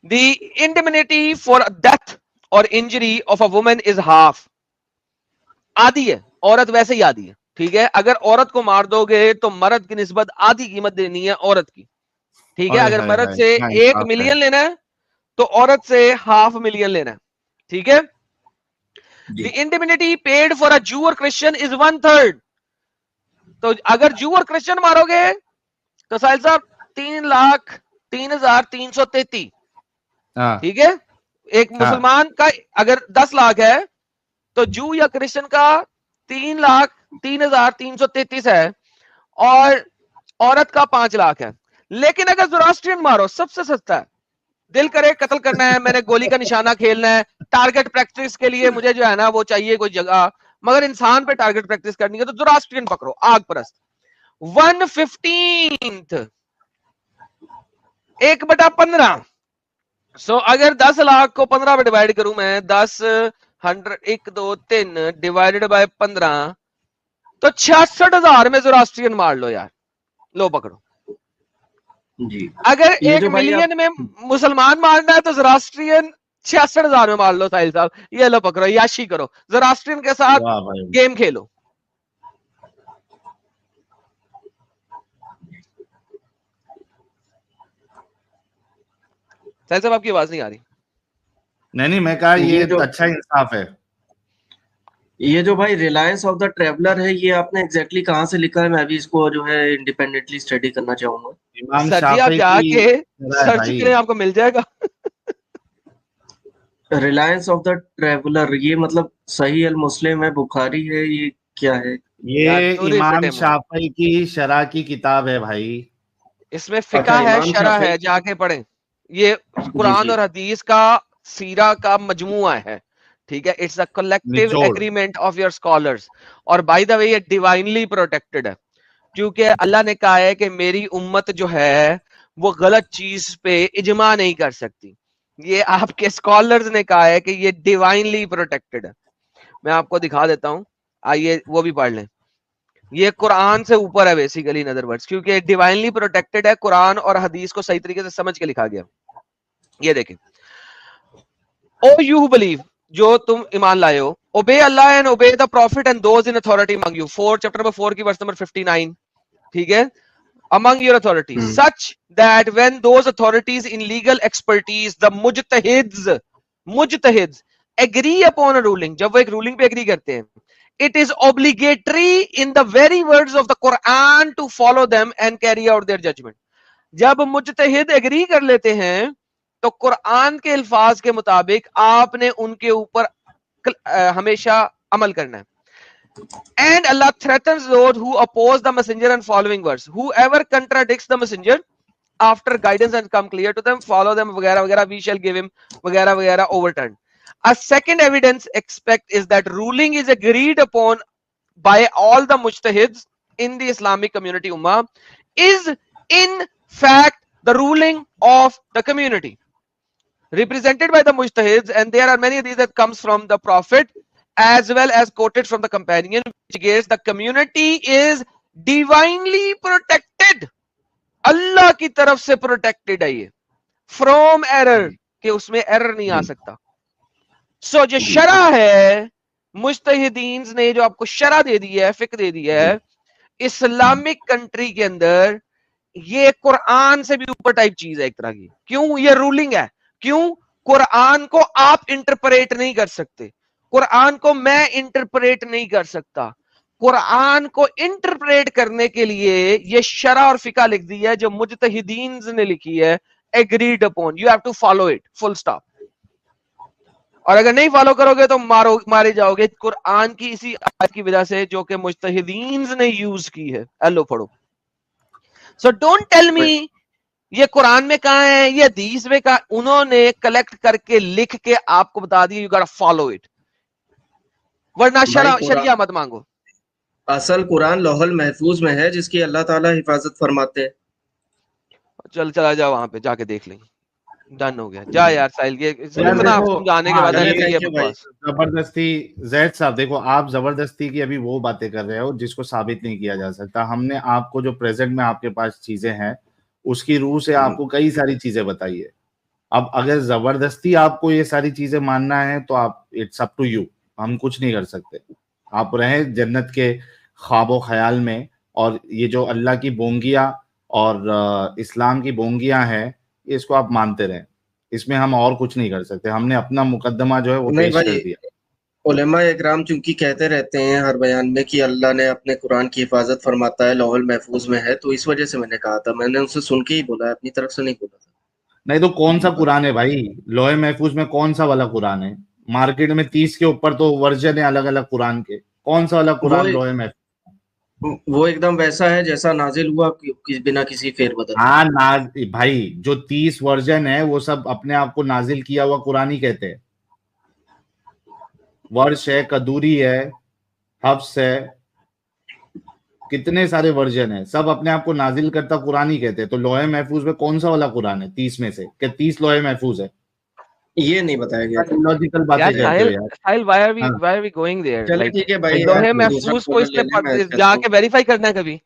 دی انڈیمنیٹی فار ڈیتھ اور injury of a woman is half. آدھی ہے، عورت ویسے ہی آدھی ہے. ٹھیک ہے، اگر عورت کو مار دو گے تو مرد کی نسبت آدھی قیمت دینی ہے عورت کی. ٹھیک ہے، ہائے اگر ہائے مرد ہائے، سے کیا 1 انصاف ہے. ملین لینا ہے تو عورت سے 0.5 ملین لینا ہے. ٹھیک ہے. جی دی انڈیمنیٹی پیڈ فار اے جو اور کرسچن از 1/3. تو اگر جو اور کرسچن مارو گے تو ساحل صاحب 3,03,333. ہاں ٹھیک ہے. ایک ہاں، مسلمان کا اگر 10 لاکھ ہے تو جو یا کرسچن کا 3,03,333 ہے اور عورت کا 5 لاکھ ہے. لیکن اگر زوراسٹرین مارو، سب سے سستا ہے. دل کرے قتل کرنا ہے، میں نے گولی کا نشانہ کھیلنا ہے، ٹارگٹ پریکٹس کے لیے مجھے جو ہے نا وہ چاہیے کوئی جگہ، مگر انسان پہ ٹارگٹ پریکٹس کرنی ہے تو زوراسٹرین پکڑو، آگ پرست. 1/15 1/15. سو اگر 10 لاکھ کو 15 پہ ڈیوائڈ کروں میں، 10 100 1 2 3 ڈیوائڈیڈ بائی 15 تو 66,000 میں زوراسٹرین مار لو یار. لو پکڑو. جی. اگر یہ 1 جو بھائی آپ ملین میں مسلمان مارنا ہے تو زوراسٹرین 66,000 میں مار لو. ساحل صاحب یہ لو پکڑو، یاشی کرو زوراسٹرین کے ساتھ، واہ بھائی. گیم کھیلو. ساحل صاحب آپ کی آواز نہیں آ رہی. نہیں میں کہا یہ یہ جو اچھا انصاف ہے. یہ جو بھائی ریلائنس آف دا ٹریولر ہے، یہ آپ نے ایگزیکٹلی کہاں سے لکھا ہے؟ میں بھی اس کو جو ہے انڈیپینڈنٹلی اسٹڈی کرنا چاہوں گا. امام سر جی آپ شافعی جا کی کے طرح ہے سرچ بھائی. کریں، آپ کو مل جائے گا. ریلائنس آف دا ٹریولر، یہ مطلب صحیح المسلم ہے، بخاری ہے، یہ کیا ہے؟ یار یہ چوری امام پھٹے منہ. شافعی کی شرح کی کتاب ہے بھائی. اس میں اچھا، فقہ ہے، امام شرع شافعی. ہے، جا کے پڑھیں. یہ قرآن اور حدیث کا سیرہ کا مجموعہ ہے, ٹھیک ہے, it's a collective agreement of your scholars. اور بائی دا وے یہ ڈیوائنلی پروٹیکٹڈ ہے, کیونکہ اللہ نے کہا ہے کہ میری امت جو ہے وہ غلط چیز پہ اجماع نہیں کر سکتی. یہ آپ کے اسکالرز نے کہا ہے کہ یہ ڈیوائنلی پروٹیکٹڈ ہے. میں آپ کو دکھا دیتا ہوں, آئیے وہ بھی پڑھ لیں. یہ قرآن سے اوپر ہے بیسیکلی, ان ادر ورڈز, کیونکہ ڈیوائنلی پروٹیکٹڈ ہے. قرآن اور حدیث کو صحیح طریقے سے سمجھ کے لکھا گیا. یہ دیکھیں, او یو ہو بلیو, جو تم ایمان لائے ہو, obey Allah and obey the prophet and those in authority among you. 4 chapter number 4 کی verse number 59, ٹھیک ہے, among your authorities, such that when those authorities in legal expertise, the mujtahids agree upon a ruling, جب وہ ایک ruling پہ agree کرتے ہیں, it is obligatory in the very words of the Quran to follow them and carry out their judgment. جب مجتہد agree کر لیتے ہیں تو قرآن کے الفاظ کے مطابق آپ نے ان کے اوپر ہمیشہ عمل کرنا ہے. And Allah threatens those who oppose the messenger and following verse. Whoever contradicts the messenger after guidance and come clear to them, follow them, وغیرہ وغیرہ, we shall give him وغیرہ وغیرہ overturned. A second evidence expect is that ruling is agreed upon by all the mujtahids in the Islamic community ummah is in fact the ruling of the community represented by the mujtahids, and there are many of these that comes from the prophet as well as quoted from the companion, which against the community is divinely protected. اللہ کی طرف سے protected ہے یہ from error, کہ اس میں error نہیں آ سکتا. سو جو شرع ہے, مجتہدین نے جو آپ کو شرع دے دی ہے, فقہ دے دی ہے اسلامک کنٹری کے اندر, یہ قرآن سے بھی اوپر ٹائپ چیز ہے ایک طرح کی. کیوں؟ یہ رولنگ ہے. کیوں؟ قرآن کو آپ انٹرپریٹ نہیں کر سکتے, قرآن کو میں انٹرپریٹ نہیں کر سکتا. قرآن کو انٹرپریٹ کرنے کے لیے یہ شرع اور فقہ لکھ دی ہے جو مجتہدین نے لکھی ہے, agreed upon, you have to follow it, full stop. اور اگر نہیں فالو کرو گے تو مارے جاؤ گے قرآن کی اسی آیت کی وجہ سے جو کہ مجتہدین نے یوز کی ہے. ایلو پڑھو. سو ڈونٹ ٹیل می یہ قرآن میں کہاں ہے, یہ حدیث میں کہاں, انہوں نے کلیکٹ کر کے لکھ کے آپ کو بتا دیا, یو گاٹ فالو اٹ, ورنہ شریعہ مت مانگو. اصل قرآن لوح المحفوظ میں ہے جس کی اللہ تعالیٰ حفاظت فرماتے ہیں. چلا جاؤ وہاں پہ جا کے دیکھ لیں. ڈن ہو گیا, جا یار ساحل, یہ اتنا سمجھانے کے بعد زبردستی. زید صاحب دیکھو, آپ زبردستی کی ابھی وہ باتیں کر رہے ہو جس کو ثابت نہیں کیا جا سکتا. ہم نے آپ کو جو پریزنٹ میں آپ کے پاس چیزیں ہیں اس کی روح سے آپ کو کئی ساری چیزیں بتائی ہے. اب اگر زبردستی آپ کو یہ ساری چیزیں ماننا ہے تو آپ, اٹس اپ ٹو یو, ہم کچھ نہیں کر سکتے. آپ رہیں جنت کے خواب و خیال میں, اور یہ جو اللہ کی بونگیاں اور اسلام کی بونگیاں ہیں اس کو آپ مانتے رہیں, اس میں ہم اور کچھ نہیں کر سکتے. ہم نے اپنا مقدمہ جو ہے وہ پیش کر دیا. علماء اکرام چونکہ کہتے رہتے ہیں ہر بیان میں کہ اللہ نے اپنے قرآن کی حفاظت فرماتا ہے, لوح المحفوظ میں ہے, تو اس وجہ سے میں نے کہا تھا, میں نے ان سے سن کے ہی بولا ہے, اپنی طرف سے نہیں بولا تھا. نہیں تو کون سا قرآن ہے بھائی لوح محفوظ میں؟ کون سا والا قرآن ہے؟ مارکیٹ میں 30 کے اوپر تو ورژن ہے الگ الگ قرآن کے. کون سا والا قرآن لوح محفوظ؟ وہ ایک دم ویسا ہے جیسا نازل ہوا بنا کسی فیر بدل. ہاں بھائی, جو 30 ورژن ہے وہ سب اپنے آپ کو نازل کیا ہوا قرآن ہی کہتے ہیں. ورش ہے, قدوری ہے, حفص ہے, کتنے سارے ورژن ہیں, سب اپنے آپ کو نازل کرتا قرآن ہی کہتے ہیں. تو لوح محفوظ میں کون سا والا قرآن ہے 30 میں سے؟ کہ 30 لوح محفوظ ہے؟ یہ نہیں بتایا گیا. لاجیکل باتیں کرتے ہو یار. ساحل, why are we going there? چلیں ٹھیک ہے بھائی, لوح محفوظ کو اس پہ جا کے ویریفائی کرنا ہے کبھی؟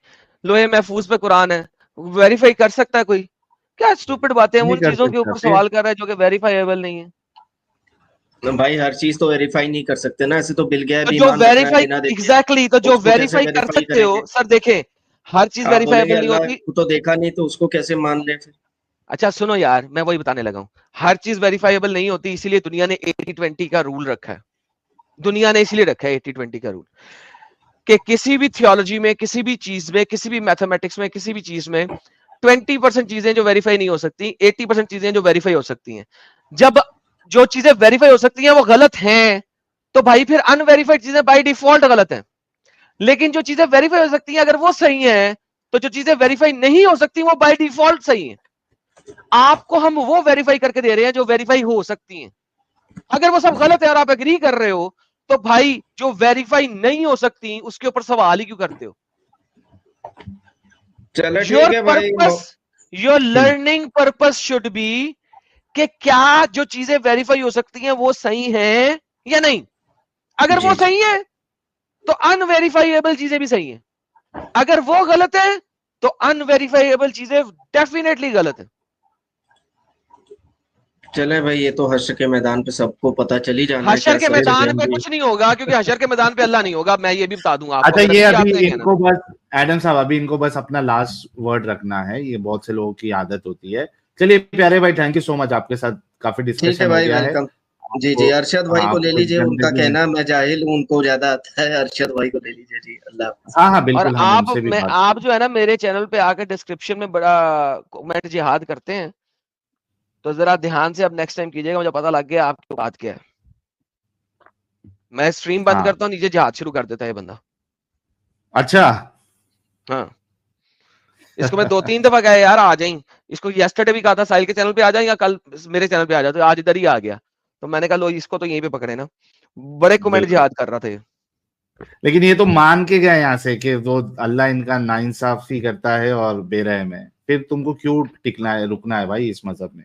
لوح محفوظ پہ قرآن ہے, ویریفائی کر سکتا ہے کوئی؟ کیا اسٹوپڈ باتیں ہیں, ان چیزوں کے اوپر سوال کر رہا ہے جو کہ ویریفائیبل نہیں ہے. بھائی ہر چیز تو ویریفائی نہیں کر سکتے نا, ایسے تو بل گیا جو ویریفائی, ایگزیکٹلی, تو جو ویریفائی کر سکتے ہو سر, دیکھیں ہر چیز ویریفائیبل نہیں ہوتی. تو دیکھا نہیں تو اس کو کیسے مان لیں پھر؟ اچھا سنو یار, میں وہی بتانے لگا ہوں, ہر چیز ویریفائیبل نہیں ہوتی, اسی لیے دنیا نے 80-20 کا رول رکھا ہے. دنیا نے اسی لیے رکھا ہے 80-20 کا رول, کہ کسی بھی تھیولوجی میں, کسی بھی چیز میں, کسی بھی میتھمیٹکس میں, کسی بھی چیز میں 20% چیزیں جو ویریفائی نہیں ہو سکتی, 80% چیزیں جو ویریفائی ہو سکتی ہیں. جب جو چیزیں ویریفائی ہو سکتی ہیں وہ غلط ہیں تو بھائی پھر ان ویریفائڈ چیزیں بائی ڈیفالٹ غلط ہیں. لیکن جو چیزیں ویریفائی ہو سکتی ہیں اگر وہ صحیح ہیں, تو جو چیزیں ویریفائی نہیں ہو سکتی وہ بائی ڈیفالٹ صحیح ہیں. آپ کو ہم وہ ویریفائی کر کے دے رہے ہیں جو ویریفائی ہو سکتی ہیں. اگر وہ سب غلط ہے اور آپ اگری کر رہے ہو تو بھائی جو ویریفائی نہیں ہو سکتی اس کے اوپر سوال ہی کیوں کرتے ہو؟ چلے یور ٹھیک ہے بھائی. Purpose, your learning purpose should be کہ کیا جو چیزیں ویریفائی ہو سکتی ہیں وہ صحیح ہیں یا نہیں. اگر جی وہ جی صحیح ہے تو ان ویریفائیبل چیزیں بھی صحیح ہیں. اگر وہ غلط ہے تو ان ویریفائیبل چیزیں ڈیفینیٹلی غلط ہیں. چلے بھائی یہ تو حشر کے میدان پہ سب کو پتہ چل ہی جانا ہے حشر کیا کے سچ ہے میدان کیا پہ نہیں. کچھ نہیں ہوگا کیونکہ حشر کے میدان پہ اللہ نہیں ہوگا, میں یہ بھی بتا دوں آپ کو. اچھا اگر یہ ابھی آپ ابھی کا ان کہنا کو بس ایڈم صاحب ابھی ان کو بس اپنا لاسٹ ورڈ رکھنا ہے, یہ بہت سے لوگوں کی عادت ہوتی ہے. چلیے پیارے بھائی تھینک یو سو مچ, آپ کے ساتھ کافی ٹھیک ہے ڈسکشن ہو بھائی, گیا ہے. ویلکم. آپ جی کو جی ارشد بھائی کو آپ لے کو لیجئے, ان کا زندگی کہنا میں جاہل ہوں, ان کو زیادہ آتا ہے. ارشد بھائی کو لے لیجئے. جی اللہ حافظ. ہاں ہاں اور بالکل ہم ان سے بھی بات آپ جو ہے نا میرے چینل پہ آ کے ڈسکرپشن میں بڑا کومنٹ جہاد کرتے ہیں, تو ذرا دھیان سے اب نیکسٹ ٹائم کیجیے گا, مجھے پتا لگ گیا آپ کی بات کیا ہے. میں اسٹریم بند ہاں کرتا ہوں, نیچے جہاد شروع کر دیتا ہے یہ بندہ. اچھا ہاں اس کو میں 2-3 دفعہ کہا یار آ جائیں, اس کو یسٹرڈے بھی کہا تھا ساحل کے چینل پہ آ جائیں یا کل میرے چینل پہ آ جائے, تو آج ادھر ہی آ گیا. تو میں نے کہا لو اس کو تو یہیں پہ پکڑے نا, بڑے کومنٹ بالکل, جہاد کر رہا تھا. لیکن یہ تو مان کے گئے یہاں سے کہ وہ اللہ ان کا ناانصافی کرتا ہے اور بے رحم ہے, پھر تم کو کیوں ٹکنا ہے رکنا ہے بھائی اس مذہب میں.